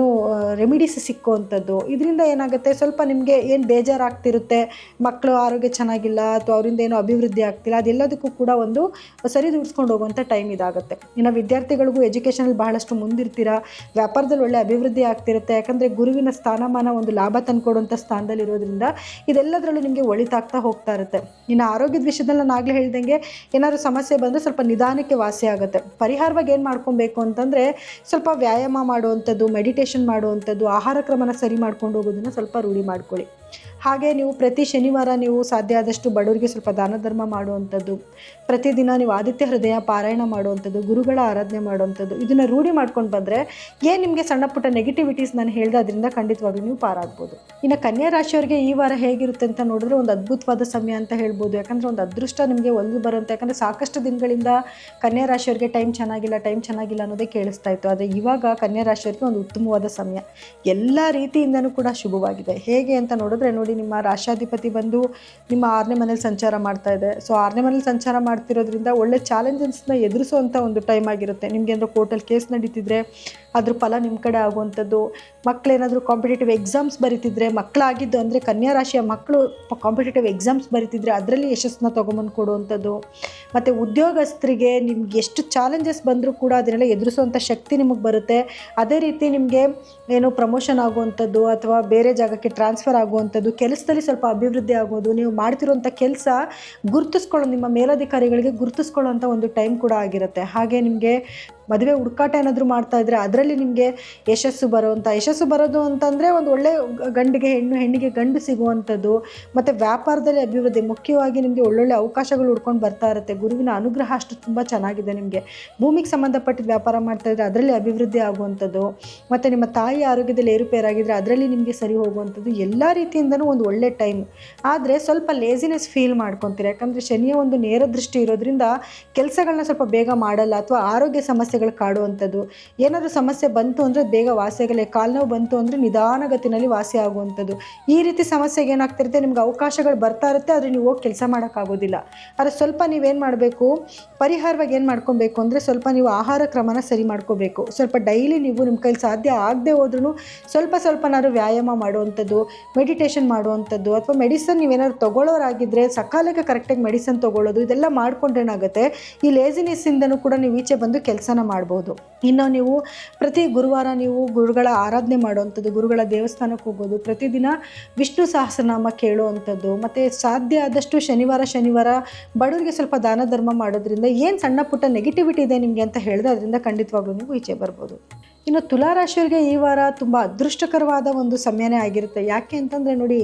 ರೆಮಿಡೀಸ್ ಸಿಕ್ಕುವಂಥದ್ದು. ಇದರಿಂದ ಏನಾಗುತ್ತೆ, ಸ್ವಲ್ಪ ನಿಮಗೆ ಏನು ಬೇಜಾರಾಗ್ತಿರುತ್ತೆ, ಮಕ್ಕಳು ಆರೋಗ್ಯ ಚೆನ್ನಾಗಿಲ್ಲ ಅಥವಾ ಅವರಿಂದ ಏನೋ ಅಭಿವೃದ್ಧಿ ಆಗ್ತಿಲ್ಲ, ಅದೆಲ್ಲದಕ್ಕೂ ಕೂಡ ಒಂದು ಸರಿದೂಡಿಸ್ಕೊಂಡು ಹೋಗುವಂಥ ಟೈಮ್ ಇದಾಗುತ್ತೆ. ಇನ್ನು ವಿದ್ಯಾರ್ಥಿಗಳಿಗೂ ಎಜುಕೇಷನಲ್ಲಿ ಬಹಳಷ್ಟು ಮುಂದಿರ್ತೀರ. ವ್ಯಾಪಾರದಲ್ಲಿ ಒಳ್ಳೆ ಅಭಿವೃದ್ಧಿ ಆಗ್ತಿರುತ್ತೆ. ಯಾಕಂದರೆ ಗುರುವಿನ ಸ್ಥಾನಮಾನ ಒಂದು ಲಾಭ ತಂದುಕೊಡುವಂಥ ಸ್ಥಾನದಲ್ಲಿರೋದ್ರಿಂದ ಇದೆಲ್ಲದರಲ್ಲೂ ನಿಮಗೆ ಒಳಿತಾಗ್ತಾ ಹೋಗ್ತಾ ಇರುತ್ತೆ. ಇನ್ನು ಆರೋಗ್ಯದ ವಿಷಯದಲ್ಲಿ ನಾನು ಆಗಲೇ ಹೇಳ್ದಂಗೆ ಏನಾದರೂ ಸಮಸ್ಯೆ ಬಂದರೆ ಸ್ವಲ್ಪ ನಿಧಾನಕ್ಕೆ ವಾಸಿ ಆಗುತ್ತೆ. ಪರಿಹಾರವಾಗಿ ಏನು ಮಾಡ್ಕೊಬೇಕು ಅಂತಂದರೆ, ಸ್ವಲ್ಪ ವ್ಯಾಯಾಮ ಮಾಡುವಂಥದ್ದು, ಮೆಡಿಟೇಷನ್ ಮಾಡುವಂಥದ್ದು, ಆಹಾರ ಕ್ರಮನ ಸರಿ ಮಾಡ್ಕೊಂಡು ಹೋಗೋದನ್ನು ಸ್ವಲ್ಪ ರೂಢಿ ಮಾಡ್ಕೊಳ್ಳಿ. ಹಾಗೆ ನೀವು ಪ್ರತಿ ಶನಿವಾರ ನೀವು ಸಾಧ್ಯ ಆದಷ್ಟು ಬಡವರಿಗೆ ಸ್ವಲ್ಪ ದಾನ ಧರ್ಮ ಮಾಡುವಂಥದ್ದು, ಪ್ರತಿದಿನ ನೀವು ಆದಿತ್ಯ ಹೃದಯ ಪಾರಾಯಣ ಮಾಡುವಂಥದ್ದು, ಗುರುಗಳ ಆರಾಧನೆ ಮಾಡುವಂಥದ್ದು, ಇದನ್ನು ರೂಢಿ ಮಾಡ್ಕೊಂಡು ಬಂದರೆ ಏನು ನಿಮಗೆ ಸಣ್ಣ ಪುಟ್ಟ ನೆಗೆಟಿವಿಟೀಸ್ ನಾನು ಹೇಳಿದೆ ಅದರಿಂದ ಖಂಡಿತವಾಗ್ಲೂ ನೀವು ಪಾರಾಗ್ಬೋದು. ಇನ್ನು ಕನ್ಯಾ ರಾಶಿಯವರಿಗೆ ಈ ವಾರ ಹೇಗಿರುತ್ತೆ ಅಂತ ನೋಡಿದ್ರೆ ಒಂದು ಅದ್ಭುತವಾದ ಸಮಯ ಅಂತ ಹೇಳ್ಬೋದು. ಯಾಕಂದರೆ ಒಂದು ಅದೃಷ್ಟ ನಿಮಗೆ ಒಲಿದು ಬರುತ್ತೆ. ಯಾಕಂದರೆ ಸಾಕಷ್ಟು ದಿನಗಳಿಂದ ಕನ್ಯಾ ರಾಶಿಯವರಿಗೆ ಟೈಮ್ ಚೆನ್ನಾಗಿಲ್ಲ ಅನ್ನೋದೇ ಕೇಳಿಸ್ತಾ ಇತ್ತು. ಆದರೆ ಇವಾಗ ಕನ್ಯಾ ರಾಶಿಯವರಿಗೆ ಒಂದು ಉತ್ತಮವಾದ ಸಮಯ, ಎಲ್ಲ ರೀತಿಯಿಂದನೂ ಕೂಡ ಶುಭವಾಗಿದೆ. ಹೇಗೆ ಅಂತ ನೋಡಿದ್ರೆ, ನೋಡಿ, ನಿಮ್ಮ ರಾಶಾಧಿಪತಿ ಬಂದು ನಿಮ್ಮ 6ನೇ ಮನೇಲಿ ಸಂಚಾರ ಮಾಡ್ತಾ ಇದೆ. ಸೊ 6ನೇ ಮನೇಲಿ ಸಂಚಾರ ಮಾಡ್ತಿರೋದ್ರಿಂದ ಒಳ್ಳೆ ಚಾಲೆಂಜಸ್ನ ಎದುರಿಸುವಂಥ ಒಂದು ಟೈಮ್ ಆಗಿರುತ್ತೆ. ನಿಮಗೆ ಏನಾದರೂ ಕೋರ್ಟಲ್ಲಿ ಕೇಸ್ ನಡೀತಿದ್ರೆ ಅದ್ರ ಫಲ ನಿಮ್ಮ ಕಡೆ ಆಗುವಂಥದ್ದು, ಮಕ್ಕಳೇನಾದರೂ ಕಾಂಪಿಟೇಟಿವ್ ಎಕ್ಸಾಮ್ಸ್ ಬರೀತಿದ್ರೆ, ಮಕ್ಕಳಾಗಿದ್ದು ಅಂದರೆ ಕನ್ಯಾ ರಾಶಿಯ ಮಕ್ಕಳು ಕಾಂಪಿಟೇಟಿವ್ ಎಕ್ಸಾಮ್ಸ್ ಬರೀತಿದ್ರೆ ಅದರಲ್ಲಿ ಯಶಸ್ಸನ್ನ ತೊಗೊಂಬಂದು ಕೊಡುವಂಥದ್ದು, ಮತ್ತು ಉದ್ಯೋಗಸ್ಥರಿಗೆ ನಿಮ್ಗೆ ಎಷ್ಟು ಚಾಲೆಂಜಸ್ ಬಂದರೂ ಕೂಡ ಅದನ್ನೆಲ್ಲ ಎದುರಿಸುವಂಥ ಶಕ್ತಿ ನಿಮಗೆ ಬರುತ್ತೆ. ಅದೇ ರೀತಿ ನಿಮಗೆ ಪ್ರಮೋಷನ್ ಆಗುವಂಥದ್ದು ಅಥವಾ ಬೇರೆ ಜಾಗಕ್ಕೆ ಟ್ರಾನ್ಸ್ಫರ್ ಆಗುವಂಥದ್ದು, ಕೆಲಸದಲ್ಲಿ ಸ್ವಲ್ಪ ಅಭಿವೃದ್ಧಿ ಆಗೋದು, ನೀವು ಮಾಡ್ತಿರುವಂಥ ಕೆಲಸ ನಿಮ್ಮ ಮೇಲಧಿಕಾರಿಗಳಿಗೆ ಗುರುತಿಸ್ಕೊಳ್ಳೋಂಥ ಒಂದು ಟೈಮ್ ಕೂಡ ಆಗಿರುತ್ತೆ. ಹಾಗೆ ನಿಮಗೆ ಮದುವೆ ಹುಡುಕಾಟ ಏನಾದರೂ ಮಾಡ್ತಾ ಇದ್ದರೆ ಅದರಲ್ಲಿ ನಿಮಗೆ ಯಶಸ್ಸು ಬರೋದು ಅಂತಂದರೆ ಒಂದು ಒಳ್ಳೆ ಗಂಡಿಗೆ ಹೆಣ್ಣಿಗೆ ಗಂಡು ಸಿಗುವಂಥದ್ದು, ಮತ್ತು ವ್ಯಾಪಾರದಲ್ಲಿ ಅಭಿವೃದ್ಧಿ, ಮುಖ್ಯವಾಗಿ ನಿಮಗೆ ಒಳ್ಳೊಳ್ಳೆ ಅವಕಾಶಗಳು ಹುಡ್ಕೊಂಡು ಬರ್ತಾ ಇರುತ್ತೆ. ಗುರುವಿನ ಅನುಗ್ರಹ ಅಷ್ಟು ತುಂಬ ಚೆನ್ನಾಗಿದೆ. ನಿಮಗೆ ಭೂಮಿಗೆ ಸಂಬಂಧಪಟ್ಟಿದ್ದ ವ್ಯಾಪಾರ ಮಾಡ್ತಾ ಇದ್ದರೆ ಅದರಲ್ಲಿ ಅಭಿವೃದ್ಧಿ ಆಗುವಂಥದ್ದು, ಮತ್ತು ನಿಮ್ಮ ತಾಯಿ ಆರೋಗ್ಯದಲ್ಲಿ ಏರುಪೇರಾಗಿದ್ದರೆ ಅದರಲ್ಲಿ ನಿಮಗೆ ಸರಿ ಹೋಗುವಂಥದ್ದು, ಎಲ್ಲ ರೀತಿಯಿಂದನೂ ಒಂದು ಒಳ್ಳೆ ಟೈಮ್. ಆದರೆ ಸ್ವಲ್ಪ ಲೇಸಿನೆಸ್ ಫೀಲ್ ಮಾಡ್ಕೊತೀರ. ಯಾಕಂದರೆ ಶನಿಯ ಒಂದು ನೇರ ದೃಷ್ಟಿ ಇರೋದ್ರಿಂದ ಕೆಲಸಗಳನ್ನ ಸ್ವಲ್ಪ ಬೇಗ ಮಾಡಲ್ಲ ಅಥವಾ ಆರೋಗ್ಯ ಸಮಸ್ಯೆ ಸಮಸ್ಯೆಗಳು ಕಾಡುವಂಥದ್ದು. ಏನಾದರೂ ಸಮಸ್ಯೆ ಬಂತು ಅಂದರೆ ಬೇಗ ವಾಸಿಯಾಗಲ್ಲ, ಕಾಲು ನೋವು ಬಂತು ಅಂದರೆ ನಿಧಾನಗತಿನಲ್ಲಿ ವಾಸಿ ಆಗುವಂಥದ್ದು. ಈ ರೀತಿ ಸಮಸ್ಯೆಗೆ ಏನಾಗ್ತಿರುತ್ತೆ, ನಿಮ್ಗೆ ಅವಕಾಶಗಳು ಬರ್ತಾ ಇರುತ್ತೆ, ಆದರೆ ನೀವು ಹೋಗಿ ಕೆಲಸ ಮಾಡೋಕ್ಕಾಗೋದಿಲ್ಲ. ಆದರೆ ಸ್ವಲ್ಪ ನೀವೇನು ಮಾಡಬೇಕು, ಪರಿಹಾರವಾಗಿ ಏನು ಮಾಡ್ಕೊಬೇಕು ಅಂದರೆ ಸ್ವಲ್ಪ ನೀವು ಆಹಾರ ಕ್ರಮನ ಸರಿ ಮಾಡ್ಕೋಬೇಕು. ಸ್ವಲ್ಪ ಡೈಲಿ ನೀವು ನಿಮ್ಮ ಕೈಲಿ ಸಾಧ್ಯ ಆಗದೆ ಹೋದ್ರೂ ಸ್ವಲ್ಪನಾದ್ರು ವ್ಯಾಯಾಮ ಮಾಡುವಂಥದ್ದು, ಮೆಡಿಟೇಷನ್ ಮಾಡುವಂಥದ್ದು, ಅಥವಾ ಮೆಡಿಸನ್ ನೀವೇನಾದ್ರು ತೊಗೊಳ್ಳೋರಾಗಿದ್ದರೆ ಸಕಾಲಕ್ಕೆ ಕರೆಕ್ಟಾಗಿ ಮೆಡಿಸನ್ ತೊಗೊಳ್ಳೋದು, ಇದೆಲ್ಲ ಮಾಡ್ಕೊಂಡ್ರೇನಾಗುತ್ತೆ, ಈ ಲೇಸಿನೆಸ್ಸಿಂದನೂ ಕೂಡ ನೀವು ಈಚೆ ಬಂದು ಕೆಲಸನ ಮಾಡ್ಬೋದು. ಇನ್ನು ನೀವು ಪ್ರತಿ ಗುರುವಾರ ನೀವು ಗುರುಗಳ ಆರಾಧನೆ ಮಾಡುವಂಥದ್ದು, ಗುರುಗಳ ದೇವಸ್ಥಾನಕ್ಕೆ ಹೋಗೋದು, ಪ್ರತಿದಿನ ವಿಷ್ಣು ಸಹಸ್ರನಾಮ ಕೇಳುವಂಥದ್ದು, ಮತ್ತು ಸಾಧ್ಯ ಆದಷ್ಟು ಶನಿವಾರ ಬಡವರಿಗೆ ಸ್ವಲ್ಪ ದಾನ ಧರ್ಮ ಮಾಡೋದ್ರಿಂದ ಏನು ಸಣ್ಣ ಪುಟ್ಟ ನೆಗೆಟಿವಿಟಿ ಇದೆ ನಿಮಗೆ ಅಂತ ಹೇಳಿದ್ರೆ ಅದರಿಂದ ಖಂಡಿತವಾಗ್ಲೂ ನೀವು ಈಚೆ ಬರ್ಬೋದು. ಇನ್ನು ತುಲಾರಾಶಿಯವರಿಗೆ ಈ ವಾರ ತುಂಬ ಅದೃಷ್ಟಕರವಾದ ಒಂದು ಸಮಯನೇ ಆಗಿರುತ್ತೆ. ಯಾಕೆ ಅಂತಂದರೆ ನೋಡಿ,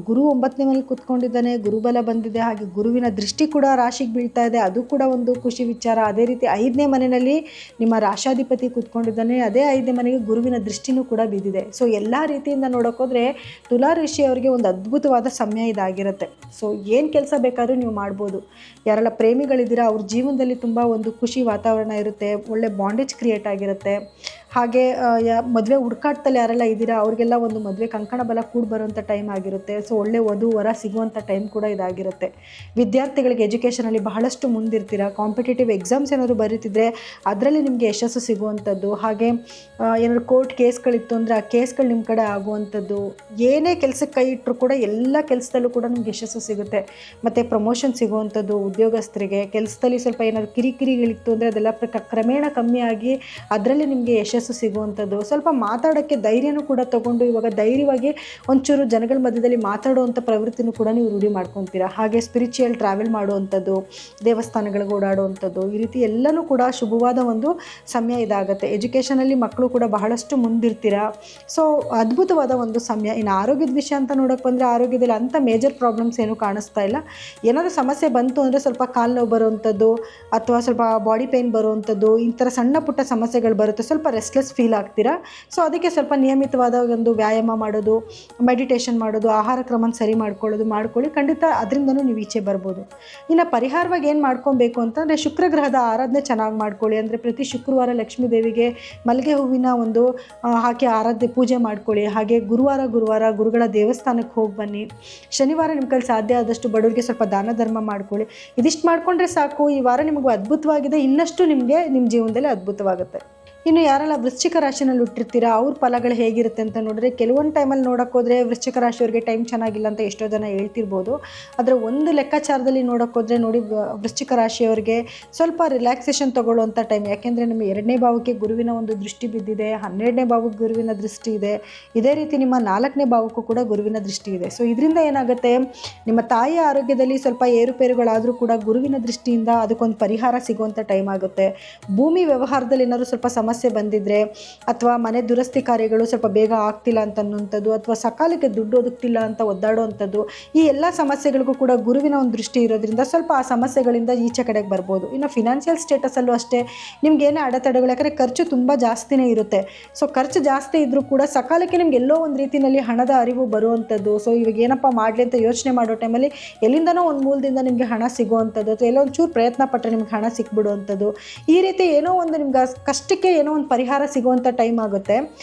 ಗುರು 9ನೇ ಮನೇಲಿ ಕೂತ್ಕೊಂಡಿದ್ದಾನೆ, ಗುರುಬಲ ಬಂದಿದೆ, ಹಾಗೆ ಗುರುವಿನ ದೃಷ್ಟಿ ಕೂಡ ರಾಶಿಗೆ ಬೀಳ್ತಾ ಇದೆ, ಅದು ಕೂಡ ಒಂದು ಖುಷಿ ವಿಚಾರ. ಅದೇ ರೀತಿ 5ನೇ ಮನೆಯಲ್ಲಿ ನಿಮ್ಮ ರಾಶಾಧಿಪತಿ ಕೂತ್ಕೊಂಡಿದ್ದಾನೆ, ಅದೇ 5ನೇ ಮನೆಗೆ ಗುರುವಿನ ದೃಷ್ಟಿನೂ ಕೂಡ ಬಿದ್ದಿದೆ. ಸೊ ಎಲ್ಲ ರೀತಿಯಿಂದ ನೋಡೋಕ್ಕೋದ್ರೆ ತುಲಾರಾಶಿಯವರಿಗೆ ಒಂದು ಅದ್ಭುತವಾದ ಸಮಯ ಇದಾಗಿರುತ್ತೆ. ಸೊ ಏನು ಕೆಲಸ ಬೇಕಾದರೂ ನೀವು ಮಾಡ್ಬೋದು. ಯಾರೆಲ್ಲ ಪ್ರೇಮಿಗಳಿದ್ದೀರಾ ಅವ್ರ ಜೀವನದಲ್ಲಿ ತುಂಬ ಒಂದು ಖುಷಿ ವಾತಾವರಣ ಇರುತ್ತೆ, ಒಳ್ಳೆ ಬಾಂಡೇಜ್ ಕ್ರಿಯೇಟ್ ಆಗಿರುತ್ತೆ. ಹಾಗೆ ಮದುವೆ ಹುಡುಕಾಟದಲ್ಲಿ ಯಾರೆಲ್ಲ ಇದ್ದೀರಾ ಅವ್ರಿಗೆಲ್ಲ ಒಂದು ಮದುವೆ ಕಂಕಣ ಬಲ ಕೂಡಿ ಬರುವಂಥ ಟೈಮ್ ಆಗಿರುತ್ತೆ. ಸೊ ಒಳ್ಳೆ ವಧು ವರ ಸಿಗುವಂಥ ಟೈಮ್ ಕೂಡ ಇದಾಗಿರುತ್ತೆ. ವಿದ್ಯಾರ್ಥಿಗಳಿಗೆ ಎಜುಕೇಷನಲ್ಲಿ ಬಹಳಷ್ಟು ಮುಂದಿರ್ತೀರ. ಕಾಂಪಿಟೇಟಿವ್ ಎಕ್ಸಾಮ್ಸ್ ಏನಾದರೂ ಬರೀತಿದ್ರೆ ಅದರಲ್ಲಿ ನಿಮಗೆ ಯಶಸ್ಸು ಸಿಗುವಂಥದ್ದು. ಹಾಗೆ ಏನಾದ್ರು ಕೋರ್ಟ್ ಕೇಸ್ಗಳಿತ್ತು ಅಂದರೆ ಆ ಕೇಸ್ಗಳು ನಿಮ್ಮ ಕಡೆ ಆಗುವಂಥದ್ದು. ಏನೇ ಕೆಲಸಕ್ಕೆ ಕೈ ಇಟ್ಟರು ಕೂಡ ಎಲ್ಲ ಕೆಲಸದಲ್ಲೂ ಕೂಡ ನಿಮ್ಗೆ ಯಶಸ್ಸು ಸಿಗುತ್ತೆ. ಮತ್ತು ಪ್ರಮೋಷನ್ ಸಿಗುವಂಥದ್ದು. ಉದ್ಯೋಗಸ್ಥರಿಗೆ ಕೆಲಸದಲ್ಲಿ ಸ್ವಲ್ಪ ಏನಾದರೂ ಕಿರಿಕಿರಿಗಳಿತ್ತು ಅಂದರೆ ಅದೆಲ್ಲ ಕ್ರಮೇಣ ಕಮ್ಮಿಯಾಗಿ ಅದರಲ್ಲಿ ನಿಮಗೆ ಯಶಸ್ಸು ಸಿಗುವಂಥದ್ದು. ಸ್ವಲ್ಪ ಮಾತಾಡೋಕ್ಕೆ ಧೈರ್ಯನೂ ಕೂಡ ತಗೊಂಡು ಇವಾಗ ಧೈರ್ಯವಾಗಿ ಒಂಚೂರು ಜನಗಳ ಮಧ್ಯದಲ್ಲಿ ಮಾತಾಡುವಂಥ ಪ್ರವೃತ್ತಿನೂ ಕೂಡ ನೀವು ರೂಢಿ ಮಾಡ್ಕೊತೀರಾ. ಹಾಗೆ ಸ್ಪಿರಿಚುವಲ್ ಟ್ರಾವೆಲ್ ಮಾಡುವಂಥದ್ದು, ದೇವಸ್ಥಾನಗಳಿಗೆ ಓಡಾಡುವಂಥದ್ದು, ಈ ರೀತಿ ಎಲ್ಲನೂ ಕೂಡ ಶುಭವಾದ ಒಂದು ಸಮಯ ಇದಾಗುತ್ತೆ. ಎಜುಕೇಷನಲ್ಲಿ ಮಕ್ಕಳು ಕೂಡ ಬಹಳಷ್ಟು ಮುಂದಿರ್ತೀರಾ. ಸೊ ಅದ್ಭುತವಾದ ಒಂದು ಸಮಯ. ಇನ್ನು ಆರೋಗ್ಯದ ವಿಷಯ ಅಂತ ನೋಡೋಕೆ ಬಂದರೆ ಆರೋಗ್ಯದಲ್ಲಿ ಅಂಥ ಮೇಜರ್ ಪ್ರಾಬ್ಲಮ್ಸ್ ಏನೂ ಕಾಣಿಸ್ತಾ ಇಲ್ಲ. ಏನಾದರೂ ಸಮಸ್ಯೆ ಬಂತು ಅಂದರೆ ಸ್ವಲ್ಪ ಕಾಲು ನೋವು ಬರುವಂಥದ್ದು ಅಥವಾ ಸ್ವಲ್ಪ ಬಾಡಿ ಪೇಯ್ನ್ ಬರುವಂಥದ್ದು, ಈ ಥರ ಸಣ್ಣ ಪುಟ್ಟ ಸಮಸ್ಯೆಗಳು ಬರುತ್ತೆ. ಸ್ವಲ್ಪ ರೆಸ್ಟ್ಲೆಸ್ ಫೀಲ್ ಆಗ್ತೀರಾ. ಸೊ ಅದಕ್ಕೆ ಸ್ವಲ್ಪ ನಿಯಮಿತವಾದ ಒಂದು ವ್ಯಾಯಾಮ ಮಾಡೋದು, ಮೆಡಿಟೇಷನ್ ಮಾಡೋದು, ಆಹಾರ ಕ್ರಮನ ಸರಿ ಮಾಡ್ಕೊಳ್ಳಿ. ಖಂಡಿತ ಅದರಿಂದನೂ ನೀವು ಈಚೆ ಬರ್ಬೋದು. ಇನ್ನು ಪರಿಹಾರವಾಗಿ ಏನು ಮಾಡ್ಕೊಬೇಕು ಅಂತಂದರೆ ಶುಕ್ರ ಗ್ರಹದ ಆರಾಧನೆ ಚೆನ್ನಾಗಿ ಮಾಡ್ಕೊಳ್ಳಿ. ಅಂದರೆ ಪ್ರತಿ ಶುಕ್ರವಾರ ಲಕ್ಷ್ಮೀ ದೇವಿಗೆ ಮಲ್ಲಿಗೆ ಹೂವಿನ ಒಂದು ಹಾಕಿ ಆರಾಧ್ಯ ಪೂಜೆ ಮಾಡ್ಕೊಳ್ಳಿ. ಹಾಗೆ ಗುರುವಾರ ಗುರುಗಳ ದೇವಸ್ಥಾನಕ್ಕೆ ಹೋಗಿ ಬನ್ನಿ. ಶನಿವಾರ ನಿಮ್ಮ ಕೈಲಿ ಸಾಧ್ಯ ಆದಷ್ಟು ಬಡವರಿಗೆ ಸ್ವಲ್ಪ ದಾನ ಧರ್ಮ ಮಾಡ್ಕೊಳ್ಳಿ. ಇದಿಷ್ಟು ಮಾಡಿಕೊಂಡ್ರೆ ಸಾಕು. ಈ ವಾರ ನಿಮಗೂ ಅದ್ಭುತವಾಗಿದೆ, ಇನ್ನಷ್ಟು ನಿಮಗೆ ನಿಮ್ಮ ಜೀವನದಲ್ಲಿ ಅದ್ಭುತವಾಗುತ್ತೆ. ಇನ್ನು ಯಾರೆಲ್ಲ ವೃಶ್ಚಿಕ ರಾಶಿನಲ್ಲಿ ಹುಟ್ಟಿರ್ತೀರಾ ಅವ್ರ ಫಲಗಳು ಹೇಗಿರುತ್ತೆ ಅಂತ ನೋಡಿದ್ರೆ, ಕೆಲವೊಂದು ಟೈಮಲ್ಲಿ ನೋಡೋಕ್ಕೋದ್ರೆ ವೃಶ್ಚಿಕ ರಾಶಿಯವರಿಗೆ ಟೈಮ್ ಚೆನ್ನಾಗಿಲ್ಲ ಅಂತ ಎಷ್ಟೋ ಜನ ಹೇಳ್ತಿರ್ಬೋದು. ಆದರೆ ಒಂದು ಲೆಕ್ಕಾಚಾರದಲ್ಲಿ ನೋಡೋಕ್ಕೋದ್ರೆ ನೋಡಿ, ವೃಶ್ಚಿಕ ರಾಶಿಯವರಿಗೆ ಸ್ವಲ್ಪ ರಿಲ್ಯಾಕ್ಸೇಷನ್ ತೊಗೊಳ್ಳುವಂಥ ಟೈಮ್. ಯಾಕೆಂದರೆ ನಿಮ್ಮ 2ನೇ ಭಾವಕ್ಕೆ ಗುರುವಿನ ಒಂದು ದೃಷ್ಟಿ ಬಿದ್ದಿದೆ, 12ನೇ ಭಾವಕ್ಕೆ ಗುರುವಿನ ದೃಷ್ಟಿ ಇದೆ, ಇದೇ ರೀತಿ ನಿಮ್ಮ 4ನೇ ಭಾವಕ್ಕೂ ಕೂಡ ಗುರುವಿನ ದೃಷ್ಟಿ ಇದೆ. ಸೊ ಇದರಿಂದ ಏನಾಗುತ್ತೆ, ನಿಮ್ಮ ತಾಯಿಯ ಆರೋಗ್ಯದಲ್ಲಿ ಸ್ವಲ್ಪ ಏರುಪೇರುಗಳಾದರೂ ಕೂಡ ಗುರುವಿನ ದೃಷ್ಟಿಯಿಂದ ಅದಕ್ಕೊಂದು ಪರಿಹಾರ ಸಿಗುವಂಥ ಟೈಮ್ ಆಗುತ್ತೆ. ಭೂಮಿ ವ್ಯವಹಾರದಲ್ಲಿ ಏನಾದರೂ ಸ್ವಲ್ಪ ಸಮಸ್ಯೆ ಬಂದಿದ್ರೆ ಅಥವಾ ಮನೆ ದುರಸ್ತಿ ಕಾರ್ಯಗಳು ಸ್ವಲ್ಪ ಬೇಗ ಆಗ್ತಿಲ್ಲ ಅಂತ ಅನ್ನುವಂಥದ್ದು, ಅಥವಾ ಸಕಾಲಕ್ಕೆ ದುಡ್ಡು ಒದಗ್ತಿಲ್ಲ ಅಂತ ಒದ್ದಾಡುವಂಥದ್ದು, ಈ ಎಲ್ಲ ಸಮಸ್ಯೆಗಳಿಗೂ ಕೂಡ ಗುರುವಿನ ಒಂದು ದೃಷ್ಟಿ ಇರೋದ್ರಿಂದ ಸ್ವಲ್ಪ ಆ ಸಮಸ್ಯೆಗಳಿಂದ ಈಚೆ ಕಡೆಗೆ ಬರ್ಬೋದು. ಇನ್ನು ಫಿನಾನ್ಷಿಯಲ್ ಸ್ಟೇಟಸಲ್ಲೂ ಅಷ್ಟೇ ನಿಮ್ಗೇನೇ ಅಡೆತಡೆಗಳು, ಯಾಕಂದರೆ ಖರ್ಚು ತುಂಬ ಜಾಸ್ತಿನೇ ಇರುತ್ತೆ. ಸೊ ಖರ್ಚು ಜಾಸ್ತಿ ಇದ್ದರೂ ಕೂಡ ಸಕಾಲಕ್ಕೆ ನಿಮ್ಗೆ ಎಲ್ಲೋ ಒಂದು ರೀತಿಯಲ್ಲಿ ಹಣದ ಅರಿವು ಬರುವಂಥದ್ದು. ಸೊ ಇವಾಗ ಏನಪ್ಪ ಮಾಡಲಿ ಅಂತ ಯೋಚನೆ ಮಾಡೋ ಟೈಮಲ್ಲಿ ಎಲ್ಲಿಂದನೋ ಒಂದು ಮೂಲದಿಂದ ನಿಮಗೆ ಹಣ ಸಿಗುವಂಥದ್ದು, ಅಥವಾ ಎಲ್ಲೋ ಒಂಚೂರು ಪ್ರಯತ್ನ ಪಟ್ಟರೆ ನಿಮ್ಗೆ ಹಣ ಸಿಕ್ಬಿಡುವಂಥದ್ದು, ಈ ರೀತಿ ಏನೋ ಒಂದು ನಿಮ್ಗೆ ಕಷ್ಟಕ್ಕೆ ಏನೋ ಒಂದು ಪರಿಹಾರ ಸಿಗುವಂಥ ಟೈಮ್ ಆಗುತ್ತೆ.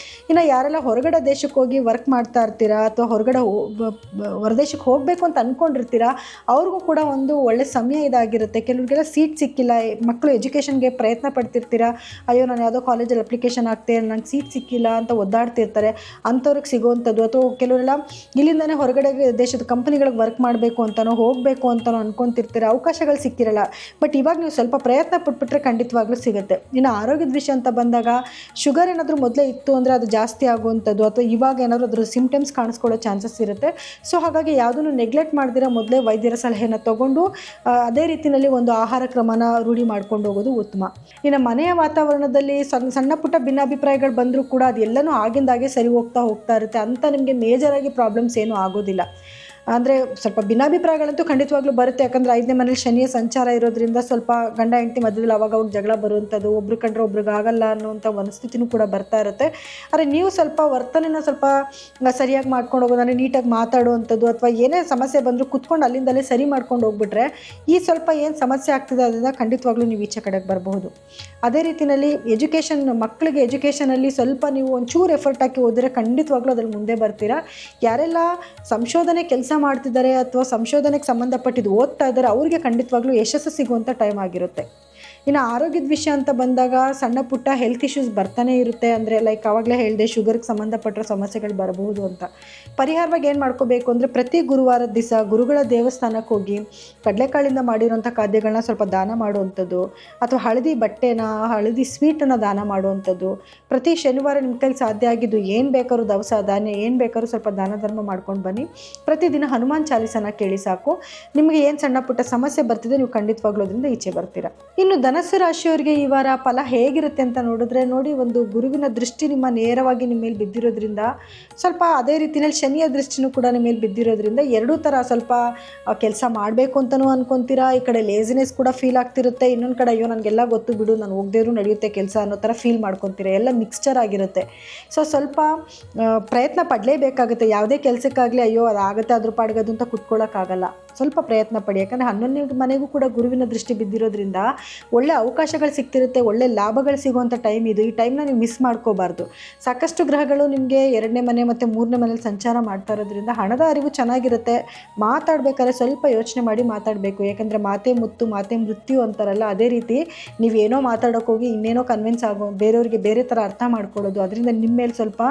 ಇನ್ನು ಯಾರೆಲ್ಲ ಹೊರಗಡೆ ದೇಶಕ್ಕೆ ಹೋಗಿ ವರ್ಕ್ ಮಾಡ್ತಾ ಇರ್ತೀರಾ ಅಥವಾ ಹೊರಗಡೆ ಹೊರದೇಶಕ್ಕೆ ಹೋಗಬೇಕು ಅಂತ ಅಂದ್ಕೊಂಡಿರ್ತೀರಾ ಅವ್ರಿಗೂ ಕೂಡ ಒಂದು ಒಳ್ಳೆ ಸಮಯ ಇದಾಗಿರುತ್ತೆ. ಕೆಲವರಿಗೆಲ್ಲ ಸೀಟ್ ಸಿಕ್ಕಿಲ್ಲ, ಮಕ್ಕಳು ಎಜುಕೇಷನ್ಗೆ ಪ್ರಯತ್ನ ಪಡ್ತಿರ್ತೀರಾ, ಅಯ್ಯೋ ನಾನು ಯಾವುದೋ ಕಾಲೇಜಲ್ಲಿ ಅಪ್ಲಿಕೇಶನ್ ಹಾಕ್ತೇನೆ ನಂಗೆ ಸೀಟ್ ಸಿಕ್ಕಿಲ್ಲ ಅಂತ ಒದ್ದಾಡ್ತಿರ್ತಾರೆ, ಅಂಥವ್ರಿಗೆ ಸಿಗುವಂಥದ್ದು. ಅಥವಾ ಕೆಲವರೆಲ್ಲ ಇಲ್ಲಿಂದನೇ ಹೊರಗಡೆ ದೇಶದ ಕಂಪನಿಗಳಿಗೆ ವರ್ಕ್ ಮಾಡಬೇಕು ಅಂತನೋ ಹೋಗಬೇಕು ಅಂತನೋ ಅಂದ್ಕೊತಿರ್ತೀರ, ಅವಕಾಶಗಳು ಸಿಕ್ಕಿರಲ್ಲ. ಬಟ್ ಇವಾಗ ನೀವು ಸ್ವಲ್ಪ ಪ್ರಯತ್ನ ಪಟ್ಬಿಟ್ರೆ ಖಂಡಿತವಾಗ್ಲೂ ಸಿಗುತ್ತೆ. ಇನ್ನು ಆರೋಗ್ಯದ ವಿಷಯ ಅಂತ ಬಂದಾಗ ಶುಗರ್ ಏನಾದರೂ ಮೊದಲೇ ಇತ್ತು ಅಂದರೆ ಅದು ಜಾಸ್ತಿ ಆಗುವಂಥದ್ದು, ಅಥವಾ ಇವಾಗ ಏನಾದರೂ ಅದ್ರ ಸಿಂಪ್ಟಮ್ಸ್ ಕಾಣಿಸ್ಕೊಳ್ಳೋ ಚಾನ್ಸಸ್ ಇರುತ್ತೆ. ಸೊ ಹಾಗಾಗಿ ಯಾವುದನ್ನು ನೆಗ್ಲೆಕ್ಟ್ ಮಾಡ್ದಿರ ಮೊದಲೇ ವೈದ್ಯರ ಸಲಹೆನ ತೊಗೊಂಡು ಅದೇ ರೀತಿಯಲ್ಲಿ ಒಂದು ಆಹಾರ ಕ್ರಮನ ರೂಢಿ ಮಾಡ್ಕೊಂಡು ಹೋಗೋದು ಉತ್ತಮ. ಇನ್ನು ಮನೆಯ ವಾತಾವರಣದಲ್ಲಿ ಸಣ್ಣ ಪುಟ್ಟ ಭಿನ್ನಾಭಿಪ್ರಾಯಗಳು ಬಂದರೂ ಕೂಡ ಅದೆಲ್ಲನೂ ಆಗಿಂದಾಗೆ ಸರಿ ಹೋಗ್ತಾ ಇರುತ್ತೆ. ಅಂತ ನಿಮಗೆ ಮೇಜರಾಗಿ ಪ್ರಾಬ್ಲಮ್ಸ್ ಏನೂ ಆಗೋದಿಲ್ಲ. ಅಂದರೆ ಸ್ವಲ್ಪ ಭಿನ್ನಾಭಿಪ್ರಾಯಗಳಂತೂ ಖಂಡಿತವಾಗ್ಲೂ ಬರುತ್ತೆ. ಯಾಕಂದರೆ 5ನೇ ಮನೇಲಿ ಶನಿಯ ಸಂಚಾರ ಇರೋದ್ರಿಂದ ಸ್ವಲ್ಪ ಗಂಡ ಹೆಂಡತಿ ಮಧ್ಯದಲ್ಲಿ ಅವಾಗ ಜಗಳ ಬರುವಂಥದ್ದು, ಒಬ್ರು ಕಂಡ್ರೆ ಒಬ್ರಿಗೆ ಆಗಲ್ಲ ಅನ್ನೋಂಥ ಮನಸ್ಥಿತಿನೂ ಕೂಡ ಬರ್ತಾ ಇರುತ್ತೆ. ಆದರೆ ನೀವು ಸ್ವಲ್ಪ ವರ್ತನೆನ ಸ್ವಲ್ಪ ಸರಿಯಾಗಿ ಮಾಡ್ಕೊಂಡು ಹೋಗೋದು, ಅಂದರೆ ನೀಟಾಗಿ ಮಾತಾಡುವಂಥದ್ದು, ಅಥವಾ ಏನೇ ಸಮಸ್ಯೆ ಬಂದರೂ ಕುತ್ಕೊಂಡು ಅಲ್ಲಿಂದಲೇ ಸರಿ ಮಾಡ್ಕೊಂಡು ಹೋಗ್ಬಿಟ್ರೆ ಈ ಸ್ವಲ್ಪ ಏನು ಸಮಸ್ಯೆ ಆಗ್ತಿದೆ ಅದರಿಂದ ಖಂಡಿತವಾಗ್ಲೂ ನೀವು ಈಚೆ ಕಡೆಗೆ ಬರಬಹುದು. ಅದೇ ರೀತಿಯಲ್ಲಿ ಮಕ್ಕಳಿಗೆ ಎಜುಕೇಷನಲ್ಲಿ ಸ್ವಲ್ಪ ನೀವು ಒಂಚೂರು ಎಫರ್ಟ್ ಹಾಕಿ ಹೋದರೆ ಖಂಡಿತವಾಗ್ಲೂ ಅದ್ರಲ್ಲಿ ಮುಂದೆ ಬರ್ತೀರಾ. ಯಾರೆಲ್ಲ ಸಂಶೋಧನೆ ಕೆಲಸ ಮಾಡ್ತಿದ್ದಾರೆ ಅಥವಾ ಸಂಶೋಧನೆಗೆ ಸಂಬಂಧಪಟ್ಟಿದ್ದು ಓದ್ತಾ ಇದ್ದಾರೆ ಅವ್ರಿಗೆ ಖಂಡಿತವಾಗ್ಲೂ ಯಶಸ್ಸು ಸಿಗುವಂಥ ಟೈಮ್ ಆಗಿರುತ್ತೆ. ಇನ್ನು ಆರೋಗ್ಯದ ವಿಷಯ ಅಂತ ಬಂದಾಗ ಸಣ್ಣ ಪುಟ್ಟ ಹೆಲ್ತ್ ಇಶ್ಯೂಸ್ ಬರ್ತಾನೆ ಇರುತ್ತೆ. ಅಂದರೆ ಲೈಕ್ ಆವಾಗಲೇ ಹೇಳಿದೆ, ಶುಗರ್ಗೆ ಸಂಬಂಧಪಟ್ಟ ಸಮಸ್ಯೆಗಳು ಬರಬಹುದು ಅಂತ. ಪರಿಹಾರವಾಗಿ ಏನು ಮಾಡ್ಕೋಬೇಕು ಅಂದರೆ ಪ್ರತಿ ಗುರುವಾರದ ದಿವಸ ಗುರುಗಳ ದೇವಸ್ಥಾನಕ್ಕೆ ಹೋಗಿ ಕಡಲೆಕಾಳಿಂದ ಮಾಡಿರೋಂಥ ಖಾದ್ಯಗಳನ್ನ ಸ್ವಲ್ಪ ದಾನ ಮಾಡುವಂಥದ್ದು, ಅಥವಾ ಹಳದಿ ಬಟ್ಟೆನ, ಹಳದಿ ಸ್ವೀಟನ್ನು ದಾನ ಮಾಡುವಂಥದ್ದು. ಪ್ರತಿ ಶನಿವಾರ ನಿಮ್ಮ ಕೈಲಿ ಸಾಧ್ಯ ಆಗಿದ್ದು ಏನು ಬೇಕಾದ್ರೂ ದವಸ ಧಾನ್ಯ ಏನು ಬೇಕಾದ್ರೂ ಸ್ವಲ್ಪ ದಾನ ಧರ್ಮ ಮಾಡ್ಕೊಂಡು ಬನ್ನಿ. ಪ್ರತಿದಿನ ಹನುಮಾನ್ ಚಾಲೀಸನ ಕೇಳಿ ಸಾಕು. ನಿಮಗೆ ಏನು ಸಣ್ಣ ಪುಟ್ಟ ಸಮಸ್ಯೆ ಬರ್ತಿದೆ ನೀವು ಖಂಡಿತವಾಗ್ಲೂ ಅದರಿಂದ ಈಚೆ ಬರ್ತೀರಾ. ಇನ್ನು ಧನಸ್ಸು ರಾಶಿಯವರಿಗೆ ಈ ವಾರ ಫಲ ಹೇಗಿರುತ್ತೆ ಅಂತ ನೋಡಿದ್ರೆ ನೋಡಿ, ಒಂದು ಗುರುವಿನ ದೃಷ್ಟಿ ನೇರವಾಗಿ ನಿಮ್ಮ ಮೇಲೆ ಬಿದ್ದಿರೋದ್ರಿಂದ, ಸ್ವಲ್ಪ ಅದೇ ರೀತಿಯಲ್ಲಿ ಶನಿಯ ದೃಷ್ಟಿನೂ ಕೂಡ ನಿಮ್ಮ ಮೇಲೆ ಬಿದ್ದಿರೋದ್ರಿಂದ ಎರಡೂ ಥರ ಸ್ವಲ್ಪ ಕೆಲಸ ಮಾಡಬೇಕು ಅಂತಲೂ ಅನ್ಕೊತೀರಾ. ಈ ಕಡೆ ಲೇಸಿನೆಸ್ ಕೂಡ ಫೀಲ್ ಆಗ್ತಿರುತ್ತೆ, ಇನ್ನೊಂದು ಕಡೆ ಅಯ್ಯೋ ನನಗೆಲ್ಲ ಗೊತ್ತು ಬಿಡು, ನಾನು ಹೋಗದೇರೂ ನಡೆಯುತ್ತೆ ಕೆಲಸ ಅನ್ನೋ ಥರ ಫೀಲ್ ಮಾಡ್ಕೊತೀರಾ. ಎಲ್ಲ ಮಿಕ್ಸ್ಚರ್ ಆಗಿರುತ್ತೆ. ಸೊ ಸ್ವಲ್ಪ ಪ್ರಯತ್ನ ಪಡಲೇಬೇಕಾಗುತ್ತೆ. ಯಾವುದೇ ಕೆಲಸಕ್ಕಾಗಲಿ ಅಯ್ಯೋ ಅದಾಗುತ್ತೆ ಅದ್ರ ಪಾಡ್ಗದು ಅಂತ ಕುತ್ಕೊಳ್ಳೋಕ್ಕಾಗಲ್ಲ. ಸ್ವಲ್ಪ ಪ್ರಯತ್ನ ಪಡಿ. ಯಾಕಂದರೆ 11ನೇ ಮನೆಗೂ ಕೂಡ ಗುರುವಿನ ದೃಷ್ಟಿ ಬಿದ್ದಿರೋದ್ರಿಂದ ಒಳ್ಳೆ ಅವಕಾಶಗಳು ಸಿಗ್ತಿರುತ್ತೆ, ಒಳ್ಳೆ ಲಾಭಗಳು ಸಿಗುವಂಥ ಟೈಮ್ ಇದು. ಈ ಟೈಮ್ನ ನೀವು ಮಿಸ್ ಮಾಡ್ಕೋಬಾರ್ದು. ಸಾಕಷ್ಟು ಗ್ರಹಗಳು ನಿಮಗೆ 2ನೇ ಮನೆ ಮತ್ತು 3ನೇ ಮನೇಲಿ ಸಂಚಾರ ಮಾಡ್ತಾ ಇರೋದ್ರಿಂದ ಹಣದ ಅರಿವು ಚೆನ್ನಾಗಿರುತ್ತೆ. ಮಾತಾಡಬೇಕಾದ್ರೆ ಸ್ವಲ್ಪ ಯೋಚನೆ ಮಾಡಿ ಮಾತಾಡಬೇಕು. ಯಾಕಂದರೆ ಮಾತೇ ಮುತ್ತು ಮಾತೇ ಮೃತ್ಯು ಅಂತಾರಲ್ಲ, ಅದೇ ರೀತಿ ನೀವೇನೋ ಮಾತಾಡೋಕ್ಕೋಗಿ ಇನ್ನೇನೋ ಕನ್ವಿನ್ಸ್ ಬೇರೆಯವರಿಗೆ ಬೇರೆ ಥರ ಅರ್ಥ ಮಾಡ್ಕೊಳ್ಳೋದು, ಅದರಿಂದ ನಿಮ್ಮ ಮೇಲೆ ಸ್ವಲ್ಪ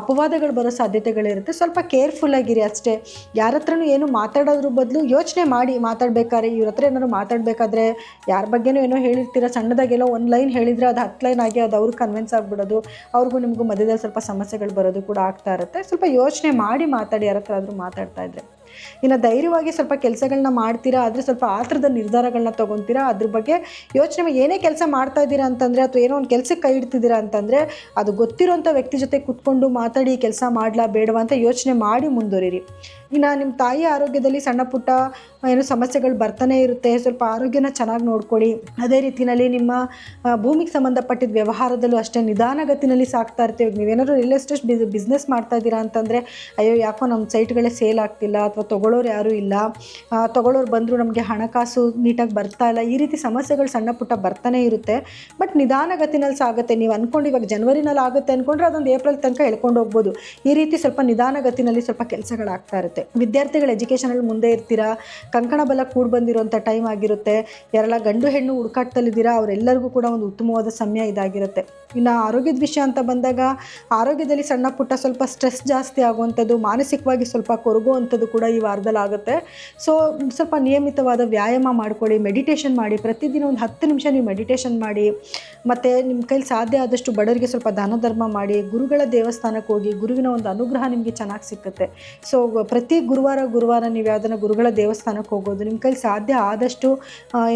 ಅಪವಾದಗಳು ಬರೋ ಸಾಧ್ಯತೆಗಳಿರುತ್ತೆ. ಸ್ವಲ್ಪ ಕೇರ್ಫುಲ್ ಆಗಿರಿ ಅಷ್ಟೇ. ಯಾರ ಹತ್ರನೂ ಏನು ಮಾತಾಡೋದ್ರ ಬದಲು ಯೋಚನೆ ಮಾಡಿ ಮಾತಾಡಬೇಕಾದ್ರೆ. ಇವ್ರ ಹತ್ರ ಏನಾದ್ರು ಮಾತಾಡಬೇಕಾದ್ರೆ ಯಾರ ಬಗ್ಗೆನೂ ಏನೋ ಹೇಳಿರ್ತೀರ, ಸಣ್ಣದಾಗೆಲ್ಲೋ ಒಂದು ಲೈನ್ ಹೇಳಿದರೆ ಅದು 10 ಲೈನ್ ಆಗಿ ಅದು ಅವ್ರಿಗೆ ಕನ್ವಿನ್ಸ್ ಆಗಿಬಿಡೋದು, ಅವ್ರಿಗೂ ನಿಮಗೂ ಮಧ್ಯದಲ್ಲಿ ಸ್ವಲ್ಪ ಸಮಸ್ಯೆಗಳು ಬರೋದು ಕೂಡ ಆಗ್ತಾ ಇರುತ್ತೆ. ಸ್ವಲ್ಪ ಯೋಚನೆ ಮಾಡಿ ಮಾತಾಡಿ ಯಾರ ಹತ್ರ ಆದರೂ ಮಾತಾಡ್ತಾ ಇದ್ರೆ. ಇನ್ನು ಧೈರ್ಯವಾಗಿ ಸ್ವಲ್ಪ ಕೆಲಸಗಳನ್ನ ಮಾಡ್ತೀರಾ, ಆದರೆ ಸ್ವಲ್ಪ ಆತರದ ನಿರ್ಧಾರಗಳನ್ನ ತೊಗೊತೀರಾ. ಅದ್ರ ಬಗ್ಗೆ ಯೋಚನೆ, ಏನೇ ಕೆಲಸ ಮಾಡ್ತಾ ಇದ್ದೀರಾ ಅಂತಂದರೆ ಅಥವಾ ಏನೋ ಒಂದು ಕೆಲಸಕ್ಕೆ ಕೈ ಇಡ್ತಿದ್ದೀರಾ ಅಂತಂದರೆ ಅದು ಗೊತ್ತಿರೋಂಥ ವ್ಯಕ್ತಿ ಜೊತೆ ಕೂತ್ಕೊಂಡು ಮಾತಾಡಿ ಕೆಲಸ ಮಾಡಲಾ ಬೇಡವಾ ಅಂತ ಯೋಚನೆ ಮಾಡಿ ಮುಂದುವರಿರಿ. ಇನ್ನು ನಿಮ್ಮ ತಾಯಿ ಆರೋಗ್ಯದಲ್ಲಿ ಸಣ್ಣ ಪುಟ್ಟ ಏನೋ ಸಮಸ್ಯೆಗಳು ಬರ್ತಾನೆ ಇರುತ್ತೆ. ಸ್ವಲ್ಪ ಆರೋಗ್ಯನ ಚೆನ್ನಾಗಿ ನೋಡ್ಕೊಳ್ಳಿ. ಅದೇ ರೀತಿಯಲ್ಲಿ ನಿಮ್ಮ ಭೂಮಿಗೆ ಸಂಬಂಧಪಟ್ಟಿದ್ದ ವ್ಯವಹಾರದಲ್ಲೂ ಅಷ್ಟೇ ನಿಧಾನಗತಿನಲ್ಲಿ ಸಾಕ್ತಾ ಇರ್ತೀವಿ. ನೀವೇನಾದ್ರು ರಿಯಲ್ ಎಸ್ಟೇಟ್ ಬಿಸ್ನೆಸ್ ಮಾಡ್ತಾ ಇದ್ದೀರಾ ಅಂತಂದರೆ ಅಯ್ಯೋ ಯಾಕೋ ನಮ್ಮ ಸೈಟ್ಗಳೇ ಸೇಲ್ ಆಗ್ತಿಲ್ಲ, ಅಥವಾ ತೊಗೊಳ್ಳೋರು ಯಾರೂ ಇಲ್ಲ, ತೊಗೊಳ್ಳೋರು ಬಂದರೂ ನಮಗೆ ಹಣಕಾಸು ನೀಟಾಗಿ ಬರ್ತಾ ಇಲ್ಲ, ಈ ರೀತಿ ಸಮಸ್ಯೆಗಳು ಸಣ್ಣ ಪುಟ್ಟ ಬರ್ತಾನೆ ಇರುತ್ತೆ. ಬಟ್ ನಿಧಾನಗತಿನಲ್ಲಿ ಸಾಗುತ್ತೆ. ನೀವು ಅಂದ್ಕೊಂಡು ಇವಾಗ ಜನವರಿನಲ್ಲಿ ಆಗುತ್ತೆ ಅಂದ್ಕೊಂಡ್ರೆ ಅದೊಂದು ಏಪ್ರಿಲ್ ತನಕ ಹೇಳ್ಕೊಂಡು ಹೋಗ್ಬೋದು. ಈ ರೀತಿ ಸ್ವಲ್ಪ ನಿಧಾನಗತಿನಲ್ಲಿ ಸ್ವಲ್ಪ ಕೆಲಸಗಳಾಗ್ತಾ ಇರುತ್ತೆ. ವಿದ್ಯಾರ್ಥಿಗಳು ಎಜುಕೇಷನಲ್ಲಿ ಮುಂದೆ ಇರ್ತೀರಾ. ಕಂಕಣ ಬಲ ಕೂಡಿ ಬಂದಿರುವಂಥ ಟೈಮ್ ಆಗಿರುತ್ತೆ. ಯಾರೆಲ್ಲ ಗಂಡು ಹೆಣ್ಣು ಹುಡುಕಾಟದಲ್ಲಿದ್ದೀರಾ ಅವರೆಲ್ಲರಿಗೂ ಕೂಡ ಒಂದು ಉತ್ತಮವಾದ ಸಮಯ ಇದಾಗಿರುತ್ತೆ. ಇನ್ನು ಆರೋಗ್ಯದ ವಿಷಯ ಅಂತ ಬಂದಾಗ ಆರೋಗ್ಯದಲ್ಲಿ ಸಣ್ಣ ಪುಟ್ಟ ಸ್ವಲ್ಪ ಸ್ಟ್ರೆಸ್ ಜಾಸ್ತಿ ಆಗುವಂಥದ್ದು, ಮಾನಸಿಕವಾಗಿ ಸ್ವಲ್ಪ ಕೊರಗುವಂಥದ್ದು ಕೂಡ ಈ ವಾರದಲ್ಲಿ ಆಗುತ್ತೆ. ಸೊ ಸ್ವಲ್ಪ ನಿಯಮಿತವಾದ ವ್ಯಾಯಾಮ ಮಾಡ್ಕೊಳ್ಳಿ, ಮೆಡಿಟೇಷನ್ ಮಾಡಿ. ಪ್ರತಿದಿನ ಒಂದು 10 ನಿಮಿಷ ನೀವು ಮೆಡಿಟೇಷನ್ ಮಾಡಿ. ಮತ್ತು ನಿಮ್ಮ ಕೈಲಿ ಸಾಧ್ಯ ಆದಷ್ಟು ಬಡವರಿಗೆ ಸ್ವಲ್ಪ ದಾನ ಧರ್ಮ ಮಾಡಿ. ಗುರುಗಳ ದೇವಸ್ಥಾನಕ್ಕೆ ಹೋಗಿ, ಗುರುವಿನ ಒಂದು ಅನುಗ್ರಹ ನಿಮಗೆ ಚೆನ್ನಾಗಿ ಸಿಕ್ಕುತ್ತೆ. ಸೊ ಪ್ರತಿ ಗುರುವಾರ ನೀವು ಯಾವುದನ್ನು ಗುರುಗಳ ದೇವಸ್ಥಾನಕ್ಕೆ ಹೋಗೋದು, ನಿಮ್ಮ ಕೈಲಿ ಸಾಧ್ಯ ಆದಷ್ಟು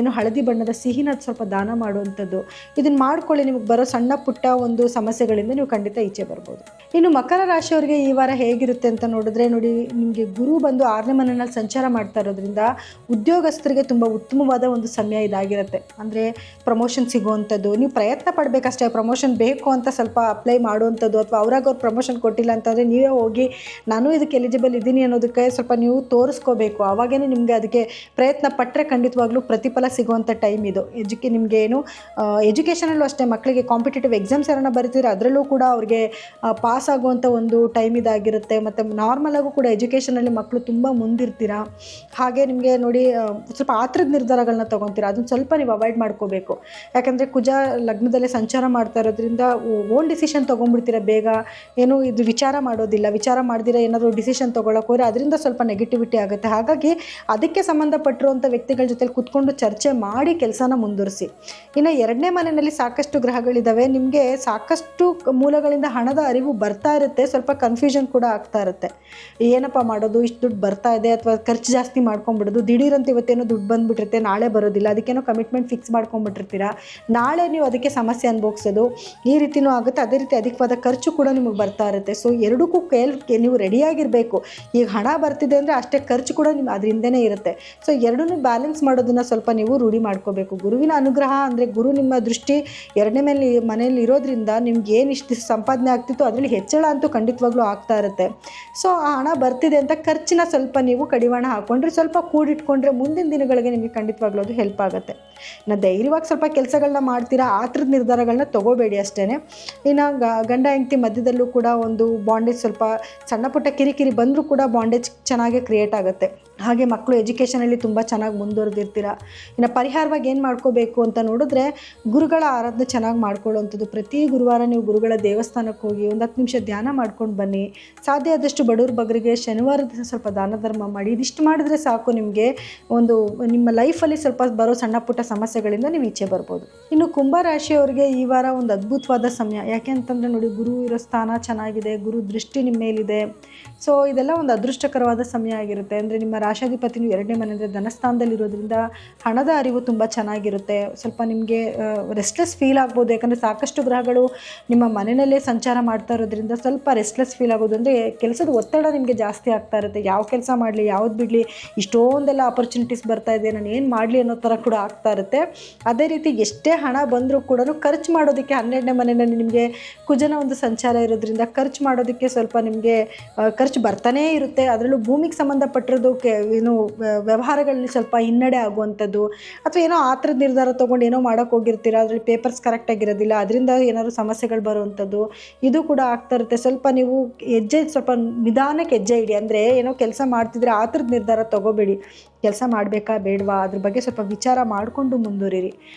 ಏನು ಹಳದಿ ಬಣ್ಣದ ಸಿಹಿನ ಸ್ವಲ್ಪ ದಾನ ಮಾಡುವಂಥದ್ದು, ಇದನ್ನು ಮಾಡ್ಕೊಳ್ಳಿ. ನಿಮಗೆ ಬರೋ ಸಣ್ಣ ಪುಟ್ಟ ಒಂದು ಸಮಸ್ಯೆಗಳಿಂದ ನೀವು ಖಂಡಿತ ಈಚೆ ಬರ್ಬೋದು. ಇನ್ನು ಮಕರ ರಾಶಿಯವರಿಗೆ ಈ ವಾರ ಹೇಗಿರುತ್ತೆ ಅಂತ ನೋಡಿದ್ರೆ ನೋಡಿ, ನಿಮಗೆ ಗುರು ಬಂದು 6ನೇ ಮನೆಯಲ್ಲಿ ಸಂಚಾರ ಮಾಡ್ತಾ ಇರೋದ್ರಿಂದ ಉದ್ಯೋಗಸ್ಥರಿಗೆ ತುಂಬ ಉತ್ತಮವಾದ ಒಂದು ಸಮಯ ಇದಾಗಿರುತ್ತೆ. ಅಂದರೆ ಪ್ರಮೋಷನ್ ಸಿಗುವಂಥದ್ದು, ನೀವು ಪ್ರಯತ್ನ ಪಡಬೇಕಷ್ಟೇ. ಪ್ರಮೋಷನ್ ಬೇಕು ಅಂತ ಸ್ವಲ್ಪ ಅಪ್ಲೈ ಮಾಡುವಂಥದ್ದು, ಅಥವಾ ಅವ್ರು ಪ್ರಮೋಷನ್ ಕೊಟ್ಟಿಲ್ಲ ಅಂತಂದರೆ ನೀವೇ ಹೋಗಿ ನಾನು ಇದಕ್ಕೆ ಎಲಿಜಿಬಲ್ ಇದ್ದೀನಿ ಅನ್ನೋದಕ್ಕೆ ಸ್ವಲ್ಪ ನೀವು ತೋರಿಸ್ಕೋಬೇಕು. ಆವಾಗೇ ನಿಮಗೆ ಅದಕ್ಕೆ ಪ್ರಯತ್ನ ಪಟ್ಟರೆ ಖಂಡಿತವಾಗ್ಲೂ ಪ್ರತಿಫಲ ಸಿಗುವಂಥ ಟೈಮ್ ಇದು. ನಿಮಗೆ ಏನು ಎಜುಕೇಷನಲ್ಲೂ ಅಷ್ಟೇ, ಮಕ್ಕಳಿಗೆ ಕಾಂಪಿಟೇಟಿವ್ ಎಕ್ಸಾಮ್ಸ್ ಯಾರನ್ನ ಬರೀತಿದ್ರೆ ಅದರಲ್ಲೂ ಕೂಡ ಅವ್ರಿಗೆ ಪಾಸ್ ಆಗುವಂಥ ಒಂದು ಟೈಮ್ ಇದಾಗಿರುತ್ತೆ. ಮತ್ತು ನಾರ್ಮಲಾಗೂ ಕೂಡ ಎಜುಕೇಷನಲ್ಲಿ ಮಕ್ಕಳು ತುಂಬ ಮುಂದಿರ್ತೀರಾ. ಹಾಗೆ ನಿಮಗೆ ನೋಡಿ ಸ್ವಲ್ಪ ಆತರದ ನಿರ್ಧಾರಗಳನ್ನ ತೊಗೊತೀರಾ, ಅದನ್ನು ಸ್ವಲ್ಪ ನೀವು ಅವಾಯ್ಡ್ ಮಾಡ್ಕೋಬೇಕು. ಯಾಕಂದರೆ ಕುಜ ಲಗ್ನದಲ್ಲೇ ಸಂಚಾರ ಮಾಡ್ತಾ ಇರೋದ್ರಿಂದ ಓನ್ ಡಿಸಿಷನ್ ತೊಗೊಂಡ್ಬಿಡ್ತೀರ ಬೇಗ. ಏನು ಇದು ವಿಚಾರ ಮಾಡೋದಿಲ್ಲ, ವಿಚಾರ ಮಾಡ್ದಿರ ಏನಾದರೂ ಡಿಸಿಷನ್ ತೊಗೊಳಕ್ಕೆ ಹೋದರೆ ಅದರಿಂದ ಸ್ವಲ್ಪ ನೆಗೆಟಿವಿಟಿ ಆಗುತ್ತೆ. ಹಾಗಾಗಿ ಅದಕ್ಕೆ ಸಂಬಂಧಪಟ್ಟಿರುವಂಥ ವ್ಯಕ್ತಿಗಳ ಜೊತೆ ಕೂತ್ಕೊಂಡು ಚರ್ಚೆ ಮಾಡಿ ಕೆಲಸನ ಮುಂದುವರಿಸಿ. ಇನ್ನು 2ನೇ ಮನೆಯಲ್ಲಿ ಸಾಕಷ್ಟು ಗ್ರಹಗಳಿದ್ದಾವೆ. ನಿಮಗೆ ಸಾಕಷ್ಟು ಮೂಲಗಳಿಂದ ಹಣದ ಅರಿವು ಬರ್ತಾ ಇರುತ್ತೆ. ಸ್ವಲ್ಪ ಕನ್ಫ್ಯೂಷನ್ ಕೂಡ ಆಗ್ತಾ ಇರುತ್ತೆ. ಏನಪ್ಪ ಮಾಡೋದು, ಇಷ್ಟು ದುಡ್ಡು ಬರ್ತಾ ಇದೆ ಅಥವಾ ಖರ್ಚು ಜಾಸ್ತಿ ಮಾಡ್ಕೊಂಡ್ಬಿಡೋದು, ದಿಢೀರಂತ ಇವತ್ತೇನೋ ದುಡ್ಡು ಬಂದುಬಿಟ್ಟಿರುತ್ತೆ, ನಾಳೆ ಬರೋದಿಲ್ಲ, ಅದಕ್ಕೇನೋ ಕಮಿಟ್ಮೆಂಟ್ ಫಿಕ್ಸ್ ಮಾಡ್ಕೊಂಡ್ಬಿಟ್ಟಿರ್ತೀರ, ನಾಳೆ ನೀವು ಅದಕ್ಕೆ ಸಮಸ್ಯೆ ಅನುಭವಿಸೋದು ಈ ರೀತಿಯೂ ಆಗುತ್ತೆ. ಅದೇ ರೀತಿ ಅಧಿಕವಾದ ಖರ್ಚು ಕೂಡ ನಿಮಗೆ ಬರ್ತಾ ಇರುತ್ತೆ. ಸೊ ಎರಡಕ್ಕೂ ನೀವು ರೆಡಿಯಾಗಿರಬೇಕು. ಈಗ ಹಣ ಬರ್ತಿದೆ ಅಂದರೆ ಅಷ್ಟೇ ಖರ್ಚು ಕೂಡ ನಿಮ್ಮ ಅದರಿಂದನೇ ಇರುತ್ತೆ. ಸೊ ಎರಡನ್ನೂ ಬ್ಯಾಲೆನ್ಸ್ ಮಾಡೋದನ್ನು ಸ್ವಲ್ಪ ನೀವು ರೂಢಿ ಮಾಡ್ಕೋಬೇಕು. ಗುರುವಿನ ಅನುಗ್ರಹ ಅಂದರೆ ಗುರು ನಿಮ್ಮ ದೃಷ್ಟಿ ಎರಡನೇ ಮನೆಯಲ್ಲಿ ಇರೋದ್ರಿಂದ ನಿಮ್ಗೆ ಏನು ಇಷ್ಟು ಸಂಪಾದನೆ ಆಗ್ತಿತ್ತು ಅದರಲ್ಲಿ ಹೆಚ್ಚಳ ಅಂತೂ ಖಂಡಿತವಾಗ್ಲೂ ಆಗ್ತಾ ಇರುತ್ತೆ. ಸೊ ಆ ಹಣ ಬರ್ತಿದೆ ಅಂತ ಖರ್ಚಿನ ಸ್ವಲ್ಪ ನೀವು ಕಡಿವಾಣ ಹಾಕ್ಕೊಂಡ್ರೆ, ಸ್ವಲ್ಪ ಕೂಡಿಟ್ಕೊಂಡ್ರೆ ಮುಂದಿನ ದಿನಗಳಿಗೆ ನಿಮಗೆ ಖಂಡಿತವಾಗ್ಲೂ ಅದು ಹೆಲ್ಪ್ ಆಗುತ್ತೆ. ಇನ್ನು ಧೈರ್ಯವಾಗಿ ಸ್ವಲ್ಪ ಕೆಲಸಗಳನ್ನ ಮಾಡ್ತೀರಾ, ಆ ಥರದ ನಿರ್ಧಾರಗಳನ್ನ ತೊಗೋಬೇಡಿ ಅಷ್ಟೇ. ಇನ್ನು ಗಂಡ ಹೆಂಡತಿ ಮಧ್ಯದಲ್ಲೂ ಕೂಡ ಒಂದು ಬಾಂಡೇಜ್, ಸ್ವಲ್ಪ ಸಣ್ಣ ಪುಟ್ಟ ಕಿರಿಕಿರಿ ಬಂದರೂ ಕೂಡ ಬಾಂಡೇಜ್ ಚೆನ್ನಾಗೇ ಕ್ರಿಯೇಟ್ ಆಗುತ್ತೆ. ಹಾಗೆ ಮಕ್ಕಳು ಎಜುಕೇಷನಲ್ಲಿ ತುಂಬ ಚೆನ್ನಾಗಿ ಮುಂದುವರೆದಿರ್ತೀರ. ಇನ್ನು ಪರಿಹಾರವಾಗಿ ಏನು ಮಾಡ್ಕೋಬೇಕು ಅಂತ ನೋಡಿದ್ರೆ, ಗುರುಗಳ ಆರಾಧನೆ ಚೆನ್ನಾಗಿ ಮಾಡ್ಕೊಳ್ಳೋವಂಥದ್ದು. ಪ್ರತಿ ಗುರುವಾರ ನೀವು ಗುರುಗಳ ದೇವಸ್ಥಾನಕ್ಕೆ ಹೋಗಿ ಒಂದು 10 ನಿಮಿಷ ಧ್ಯಾನ ಮಾಡ್ಕೊಂಡು ಬನ್ನಿ. ಸಾಧ್ಯ ಆದಷ್ಟು ಬಡವ್ರ ಬಗ್ಗರಿಗೆ ಶನಿವಾರ ದಿವಸ ಸ್ವಲ್ಪ ದಾನ ಧರ್ಮ ಮಾಡಿ. ಇದಿಷ್ಟು ಮಾಡಿದ್ರೆ ಸಾಕು, ನಿಮಗೆ ಒಂದು ನಿಮ್ಮ ಲೈಫಲ್ಲಿ ಸ್ವಲ್ಪ ಬರೋ ಸಣ್ಣ ಪುಟ್ಟ ಸಮಸ್ಯೆಗಳಿಂದ ನೀವು ಈಚೆ ಬರ್ಬೋದು. ಇನ್ನು ಕುಂಭರಾಶಿಯವರಿಗೆ ಈ ವಾರ ಒಂದು ಅದ್ಭುತವಾದ ಸಮಯ. ಯಾಕೆ ಅಂತಂದರೆ ನೋಡಿ, ಗುರು ಇರೋ ಸ್ಥಾನ ಚೆನ್ನಾಗಿದೆ, ಗುರು ದೃಷ್ಟಿ ನಿಮ್ಮ ಮೇಲಿದೆ. ಸೊ ಇದೆಲ್ಲ ಒಂದು ಅದೃಷ್ಟಕರವಾದ ಸಮಯ ಆಗಿರುತ್ತೆ. ಅಂದರೆ ನಿಮ್ಮ ರಾಶಾಧಿಪತಿನೂ 2ನೇ ಮನೆ ಅಂದರೆ ಧನಸ್ಥಾನದಲ್ಲಿರೋದ್ರಿಂದ ಹಣದ ಅರಿವು ತುಂಬ ಚೆನ್ನಾಗಿರುತ್ತೆ. ಸ್ವಲ್ಪ ನಿಮಗೆ ರೆಸ್ಟ್ಲೆಸ್ ಫೀಲ್ ಆಗ್ಬೋದು. ಯಾಕಂದರೆ ಸಾಕಷ್ಟು ಗ್ರಹಗಳು ನಿಮ್ಮ ಮನೆಯಲ್ಲೇ ಸಂಚಾರ ಮಾಡ್ತಾ ಇರೋದ್ರಿಂದ ಸ್ವಲ್ಪ ರೆಸ್ಟ್ಲೆಸ್ ಫೀಲ್ ಆಗೋದು. ಅಂದರೆ ಕೆಲಸದ ಒತ್ತಡ ನಿಮಗೆ ಜಾಸ್ತಿ ಆಗ್ತಾ ಇರುತ್ತೆ. ಯಾವ ಕೆಲಸ ಮಾಡಲಿ, ಯಾವ್ದು ಬಿಡಲಿ, ಇಷ್ಟೊಂದೆಲ್ಲ ಆಪರ್ಚುನಿಟೀಸ್ ಬರ್ತಾ ಇದೆ, ನಾನು ಏನು ಮಾಡಲಿ ಅನ್ನೋ ಥರ ಕೂಡ ಆಗ್ತಾ ಇರುತ್ತೆ. ಅದೇ ರೀತಿ ಎಷ್ಟೇ ಹಣ ಬಂದರೂ ಕೂಡ ಖರ್ಚು ಮಾಡೋದಕ್ಕೆ 12ನೇ ಮನೆಯಲ್ಲಿ ನಿಮಗೆ ಕುಜನ ಒಂದು ಸಂಚಾರ ಇರೋದ್ರಿಂದ ಖರ್ಚು ಮಾಡೋದಕ್ಕೆ ಸ್ವಲ್ಪ ನಿಮಗೆ ಖರ್ಚು ಬರ್ತಾನೇ ಇರುತ್ತೆ. ಅದರಲ್ಲೂ ಭೂಮಿಗೆ ಸಂಬಂಧಪಟ್ಟಿರೋದು ಏನು ವ್ಯವಹಾರಗಳಲ್ಲಿ ಸ್ವಲ್ಪ ಹಿನ್ನಡೆ ಆಗುವಂಥದ್ದು, ಅಥವಾ ಏನೋ ಆ ಥರದ ನಿರ್ಧಾರ ತೊಗೊಂಡು ಏನೋ ಮಾಡೋಕ್ಕೆ ಹೋಗಿರ್ತೀರ, ಅದರಲ್ಲಿ ಪೇಪರ್ಸ್ ಕರೆಕ್ಟಾಗಿರೋದಿಲ್ಲ, ಅದರಿಂದ ಏನಾದರೂ ಸಮಸ್ಯೆಗಳು ಬರುವಂಥದ್ದು ಇದು ಕೂಡ ಆಗ್ತಾ ಇರುತ್ತೆ. ಸ್ವಲ್ಪ ನೀವು ಸ್ವಲ್ಪ ನಿಧಾನಕ್ಕೆ ಹೆಜ್ಜೆ ಇಡಿ. ಅಂದರೆ ಏನೋ ಕೆಲಸ ಮಾಡ್ತಿದ್ರೆ ಆ ಥರದ ನಿರ್ಧಾರ ತೊಗೋಬೇಡಿ. ಕೆಲಸ ಮಾಡಬೇಕಾ ಬೇಡವಾ ಅದ್ರ ಬಗ್ಗೆ ಸ್ವಲ್ಪ ವಿಚಾರ ಮಾಡಿಕೊಂಡು ಮುಂದುವರಿರಿ.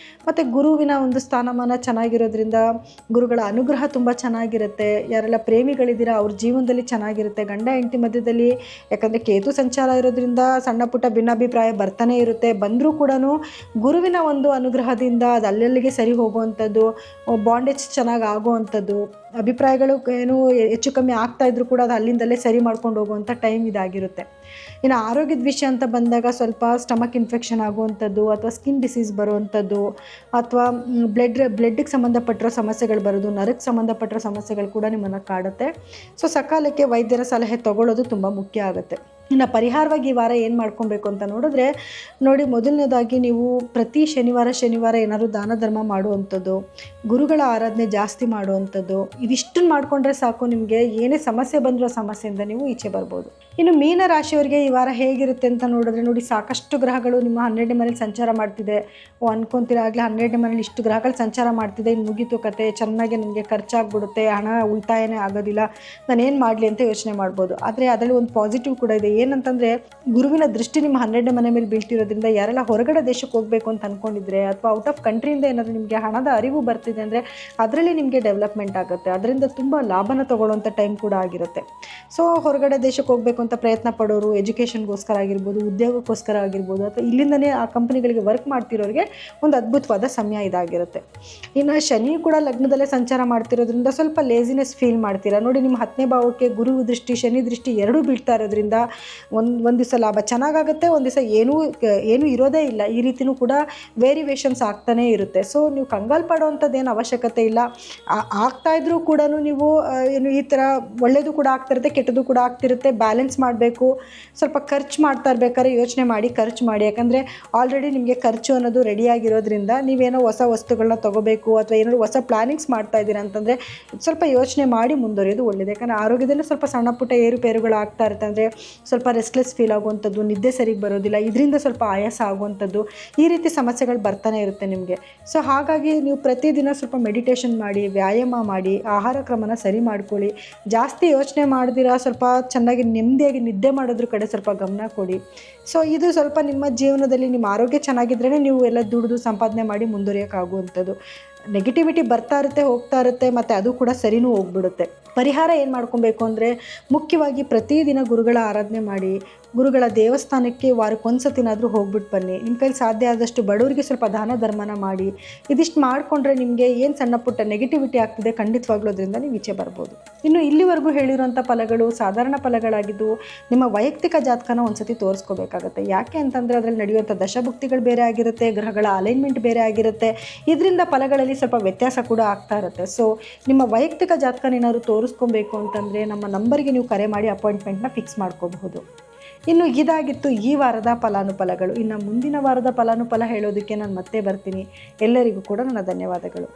ಮತ್ತು ಗುರುವಿನ ಒಂದು ಸ್ಥಾನಮಾನ ಚೆನ್ನಾಗಿರೋದ್ರಿಂದ ಗುರುಗಳ ಅನುಗ್ರಹ ತುಂಬ ಚೆನ್ನಾಗಿರುತ್ತೆ. ಯಾರೆಲ್ಲ ಪ್ರೇಮಿಗಳಿದ್ದೀರಾ ಅವ್ರ ಜೀವನದಲ್ಲಿ ಚೆನ್ನಾಗಿರುತ್ತೆ. ಗಂಡ ಹೆಂಡತಿ ಮಧ್ಯದಲ್ಲಿ, ಯಾಕಂದರೆ ಕೇತು ಸಂಚಾರ ಇರೋದ್ರಿಂದ ಸಣ್ಣ ಪುಟ್ಟ ಭಿನ್ನಾಭಿಪ್ರಾಯ ಬರ್ತಾನೆ ಇರುತ್ತೆ. ಬಂದರೂ ಕೂಡ ಗುರುವಿನ ಒಂದು ಅನುಗ್ರಹದಿಂದ ಅದು ಅಲ್ಲಲ್ಲಿಗೆ ಸರಿ ಹೋಗುವಂಥದ್ದು, ಬಾಂಡೇಜ್ ಚೆನ್ನಾಗಿ ಆಗುವಂಥದ್ದು, ಅಭಿಪ್ರಾಯಗಳು ಏನು ಹೆಚ್ಚು ಕಮ್ಮಿ ಆಗ್ತಾಯಿದ್ರು ಕೂಡ ಅದು ಅಲ್ಲಿಂದಲೇ ಸರಿ ಮಾಡ್ಕೊಂಡು ಹೋಗುವಂಥ ಟೈಮ್ ಇದಾಗಿರುತ್ತೆ. ಇನ್ನು ಆರೋಗ್ಯದ ವಿಷಯ ಅಂತ ಬಂದಾಗ ಸ್ವಲ್ಪ ಸ್ಟಮಕ್ ಇನ್ಫೆಕ್ಷನ್ ಆಗುವಂಥದ್ದು, ಅಥವಾ ಸ್ಕಿನ್ ಡಿಸೀಸ್ ಬರುವಂಥದ್ದು, ಅಥವಾ ಬ್ಲಡ್ಗೆ ಸಂಬಂಧಪಟ್ಟಿರೋ ಸಮಸ್ಯೆಗಳು ಬರೋದು, ನರಕ್ಕೆ ಸಂಬಂಧಪಟ್ಟಿರೋ ಸಮಸ್ಯೆಗಳು ಕೂಡ ನಿಮ್ಮನ್ನು ಕಾಡುತ್ತೆ. ಸೊ ಸಕಾಲಕ್ಕೆ ವೈದ್ಯರ ಸಲಹೆ ತಗೊಳ್ಳೋದು ತುಂಬ ಮುಖ್ಯ ಆಗುತ್ತೆ. ಇನ್ನು ಪರಿಹಾರವಾಗಿ ಈ ವಾರ ಏನು ಮಾಡ್ಕೊಬೇಕು ಅಂತ ನೋಡಿದ್ರೆ, ನೋಡಿ, ಮೊದಲನೇದಾಗಿ ನೀವು ಪ್ರತಿ ಶನಿವಾರ ಏನಾದರೂ ದಾನ ಧರ್ಮ ಮಾಡುವಂಥದ್ದು, ಗುರುಗಳ ಆರಾಧನೆ ಜಾಸ್ತಿ ಮಾಡುವಂಥದ್ದು, ಇದಿಷ್ಟನ್ನು ಮಾಡಿಕೊಂಡ್ರೆ ಸಾಕು, ನಿಮಗೆ ಏನೇ ಸಮಸ್ಯೆ ಬಂದರೂ ಸಮಸ್ಯೆಯಿಂದ ನೀವು ಈಚೆ ಬರ್ಬೋದು. ಇನ್ನು ಮೀನ ರಾಶಿಯವರಿಗೆ ಈ ವಾರ ಹೇಗಿರುತ್ತೆ ಅಂತ ನೋಡಿದ್ರೆ, ನೋಡಿ, ಸಾಕಷ್ಟು ಗ್ರಹಗಳು ನಿಮ್ಮ 12ನೇ ಮನೇಲಿ ಸಂಚಾರ ಮಾಡ್ತಿದೆ. ಅನ್ಕೊತೀರ ಆಗಲೇ 12ನೇ ಮನೇಲಿ ಇಷ್ಟು ಗ್ರಹಗಳು ಸಂಚಾರ ಮಾಡ್ತಿದೆ, ಇನ್ನು ಮುಗೀತು ಕತೆ, ಚೆನ್ನಾಗಿ ನನಗೆ ಖರ್ಚಾಗ್ಬಿಡುತ್ತೆ, ಹಣ ಉಳಿತಾಯನೇ ಆಗೋದಿಲ್ಲ, ನಾನೇನು ಮಾಡಲಿ ಅಂತ ಯೋಚನೆ ಮಾಡ್ಬೋದು. ಆದರೆ ಅದರಲ್ಲಿ ಒಂದು ಪಾಸಿಟಿವ್ ಕೂಡ ಇದೆ. ಏನಂತಂದರೆ, ಗುರುವಿನ ದೃಷ್ಟಿ ನಿಮ್ಮ 12ನೇ ಮನೆ ಮೇಲೆ ಬೀಳ್ತಿರೋದ್ರಿಂದ ಯಾರೆಲ್ಲ ಹೊರಗಡೆ ದೇಶಕ್ಕೆ ಹೋಗಬೇಕು ಅಂತ ಅಂದ್ಕೊಂಡಿದ್ರೆ, ಅಥವಾ ಔಟ್ ಆಫ್ ಕಂಟ್ರಿಯಿಂದ ಏನಾದರೂ ನಿಮಗೆ ಹಣದ ಅರಿವು ಬರ್ತಿದೆ ಅಂದರೆ ಅದರಲ್ಲಿ ನಿಮಗೆ ಡೆವಲಪ್ಮೆಂಟ್ ಆಗುತ್ತೆ. ಅದರಿಂದ ತುಂಬ ಲಾಭನ ತೊಗೊಳ್ಳೋವಂಥ ಟೈಮ್ ಕೂಡ ಆಗಿರುತ್ತೆ. ಸೊ ಹೊರಗಡೆ ದೇಶಕ್ಕೆ ಹೋಗಬೇಕು ಅಂತ ಪ್ರಯತ್ನ ಪಡೋರು, ಎಜುಕೇಷನ್ಗೋಸ್ಕರ ಆಗಿರ್ಬೋದು, ಉದ್ಯೋಗಕ್ಕೋಸ್ಕರ ಆಗಿರ್ಬೋದು, ಅಥವಾ ಇಲ್ಲಿಂದನೇ ಆ ಕಂಪ್ನಿಗಳಿಗೆ ವರ್ಕ್ ಮಾಡ್ತಿರೋರಿಗೆ ಒಂದು ಅದ್ಭುತವಾದ ಸಮಯ ಇದಾಗಿರುತ್ತೆ. ಇನ್ನು ಶನಿ ಕೂಡ ಲಗ್ನದಲ್ಲೇ ಸಂಚಾರ ಮಾಡ್ತಿರೋದ್ರಿಂದ ಸ್ವಲ್ಪ ಲೇಸಿನೆಸ್ ಫೀಲ್ ಮಾಡ್ತೀರಾ. ನೋಡಿ, ನಿಮ್ಮ 10ನೇ ಭಾವಕ್ಕೆ ಗುರು ದೃಷ್ಟಿ, ಶನಿ ದೃಷ್ಟಿ ಎರಡೂ ಬೀಳ್ತಾ ಇರೋದ್ರಿಂದ ಒಂದು ದಿವಸ ಲಾಭ ಚೆನ್ನಾಗಾಗುತ್ತೆ, ಒಂದು ದಿವಸ ಏನೂ ಇರೋದೇ ಇಲ್ಲ. ಈ ರೀತಿಯೂ ಕೂಡ ವೇರಿಯೇಷನ್ಸ್ ಆಗ್ತಾನೇ ಇರುತ್ತೆ. ಸೊ ನೀವು ಕಂಗಾಲು ಪಡೋವಂಥದ್ದೇನು ಅವಶ್ಯಕತೆ ಇಲ್ಲ. ಆಗ್ತಾಯಿದ್ರೂ ಕೂಡ ನೀವು ಏನು ಈ ಥರ ಒಳ್ಳೆಯದು ಕೂಡ ಆಗ್ತಿರುತ್ತೆ, ಕೆಟ್ಟದ್ದು ಕೂಡ ಆಗ್ತಿರುತ್ತೆ. ಬ್ಯಾಲೆನ್ಸ್ ಮಾಡಬೇಕು. ಸ್ವಲ್ಪ ಖರ್ಚು ಮಾಡ್ತಾ ಇರ್ಬೇಕಾದ್ರೆ ಯೋಚನೆ ಮಾಡಿ ಖರ್ಚು ಮಾಡಿ. ಯಾಕಂದರೆ ಆಲ್ರೆಡಿ ನಿಮಗೆ ಖರ್ಚು ಅನ್ನೋದು ರೆಡಿಯಾಗಿರೋದ್ರಿಂದ ನೀವೇನೋ ಹೊಸ ವಸ್ತುಗಳನ್ನ ತೊಗೋಬೇಕು ಅಥವಾ ಏನಾದರೂ ಹೊಸ ಪ್ಲ್ಯಾನಿಂಗ್ಸ್ ಮಾಡ್ತಾ ಇದ್ದೀರಾ ಅಂತಂದರೆ ಸ್ವಲ್ಪ ಯೋಚನೆ ಮಾಡಿ ಮುಂದುವರಿಯೋದು ಒಳ್ಳೆಯದು. ಯಾಕಂದರೆ ಆರೋಗ್ಯದಲ್ಲೂ ಸ್ವಲ್ಪ ಸಣ್ಣ ಪುಟ್ಟ ಏರುಪೇರುಗಳು ಆಗ್ತಾ ಇರುತ್ತೆ. ಅಂದರೆ ಸ್ವಲ್ಪ ರೆಸ್ಟ್ಲೆಸ್ ಫೀಲ್ ಆಗುವಂಥದ್ದು, ನಿದ್ದೆ ಸರಿಗೆ ಬರೋದಿಲ್ಲ, ಇದರಿಂದ ಸ್ವಲ್ಪ ಆಯಾಸ ಆಗುವಂಥದ್ದು, ಈ ರೀತಿ ಸಮಸ್ಯೆಗಳು ಬರ್ತಾನೆ ಇರುತ್ತೆ ನಿಮಗೆ. ಸೊ ಹಾಗಾಗಿ ನೀವು ಪ್ರತಿದಿನ ಸ್ವಲ್ಪ ಮೆಡಿಟೇಷನ್ ಮಾಡಿ, ವ್ಯಾಯಾಮ ಮಾಡಿ, ಆಹಾರ ಕ್ರಮನ ಸರಿ ಮಾಡ್ಕೊಳ್ಳಿ. ಜಾಸ್ತಿ ಯೋಚನೆ ಮಾಡ್ದಿರಾ ಸ್ವಲ್ಪ ಚೆನ್ನಾಗಿ ನೆಮ್ಮದಿಯಾಗಿ ನಿದ್ದೆ ಮಾಡೋದ್ರ ಕಡೆ ಸ್ವಲ್ಪ ಗಮನ ಕೊಡಿ. ಸೊ ಇದು ಸ್ವಲ್ಪ ನಿಮ್ಮ ಜೀವನದಲ್ಲಿ ನಿಮ್ಮ ಆರೋಗ್ಯ ಚೆನ್ನಾಗಿದ್ರೇ ನೀವು ಎಲ್ಲ ದುಡಿದು ಸಂಪಾದನೆ ಮಾಡಿ ಮುಂದುವರಿಯೋಕ್ಕಾಗುವಂಥದ್ದು. ನೆಗೆಟಿವಿಟಿ ಬರ್ತಾ ಇರುತ್ತೆ, ಹೋಗ್ತಾ ಇರುತ್ತೆ, ಮತ್ತು ಅದು ಕೂಡ ಸರಿನೂ ಹೋಗ್ಬಿಡುತ್ತೆ. ಪರಿಹಾರ ಏನು ಮಾಡ್ಕೊಬೇಕು ಅಂದರೆ ಮುಖ್ಯವಾಗಿ ಪ್ರತಿದಿನ ಗುರುಗಳ ಆರಾಧನೆ ಮಾಡಿ, ಗುರುಗಳ ದೇವಸ್ಥಾನಕ್ಕೆ ವಾರಕ್ಕೊಂದು ಸತಿನಾದರೂ ಹೋಗ್ಬಿಟ್ಟು ಬನ್ನಿ. ನಿಮ್ಮ ಕೈಲಿ ಸಾಧ್ಯ ಆದಷ್ಟು ಬಡವರಿಗೆ ಸ್ವಲ್ಪ ದಾನ ಧರ್ಮನ ಮಾಡಿ. ಇದಿಷ್ಟು ಮಾಡಿಕೊಂಡ್ರೆ ನಿಮಗೆ ಏನು ಸಣ್ಣ ಪುಟ್ಟ ನೆಗೆಟಿವಿಟಿ ಆಗ್ತಿದೆ ಖಂಡಿತವಾಗ್ಲೂ ಅದರಿಂದ ನೀವು ಈಚೆ ಬರ್ಬೋದು. ಇನ್ನು ಇಲ್ಲಿವರೆಗೂ ಹೇಳಿರೋಂಥ ಫಲಗಳು ಸಾಧಾರಣ ಫಲಗಳಾಗಿದ್ದು, ನಿಮ್ಮ ವೈಯಕ್ತಿಕ ಜಾತಕನ ಒಂದು ಸತಿ ತೋರಿಸ್ಕೋಬೇಕಾಗತ್ತೆ. ಯಾಕೆ ಅಂತಂದರೆ ಅದರಲ್ಲಿ ನಡೆಯುವಂಥ ದಶಭುಕ್ತಿಗಳು ಬೇರೆ ಆಗಿರುತ್ತೆ, ಗ್ರಹಗಳ ಅಲೈನ್ಮೆಂಟ್ ಬೇರೆ ಆಗಿರುತ್ತೆ. ಇದರಿಂದ ಫಲಗಳಲ್ಲಿ ಸ್ವಲ್ಪ ವ್ಯತ್ಯಾಸ ಕೂಡ ಆಗ್ತಾ ಇರುತ್ತೆ. ಸೊ ನಿಮ್ಮ ವೈಯಕ್ತಿಕ ಜಾತಕನ ಏನಾದ್ರು ತೋರಿಸ್ಕೊಬೇಕು ಅಂತಂದರೆ ನಮ್ಮ ನಂಬರ್ಗೆ ನೀವು ಕರೆ ಮಾಡಿ ಅಪಾಯಿಂಟ್ಮೆಂಟ್ನ ಫಿಕ್ಸ್ ಮಾಡ್ಕೋಬಹುದು. ಇನ್ನು ಇದಾಗಿತ್ತು ಈ ವಾರದ ಫಲಾನುಫಲಗಳು. ಇನ್ನು ಮುಂದಿನ ವಾರದ ಫಲಾನುಫಲ ಹೇಳೋದಕ್ಕೆ ನಾನು ಮತ್ತೆ ಬರ್ತೀನಿ. ಎಲ್ಲರಿಗೂ ಕೂಡ ನನ್ನ ಧನ್ಯವಾದಗಳು.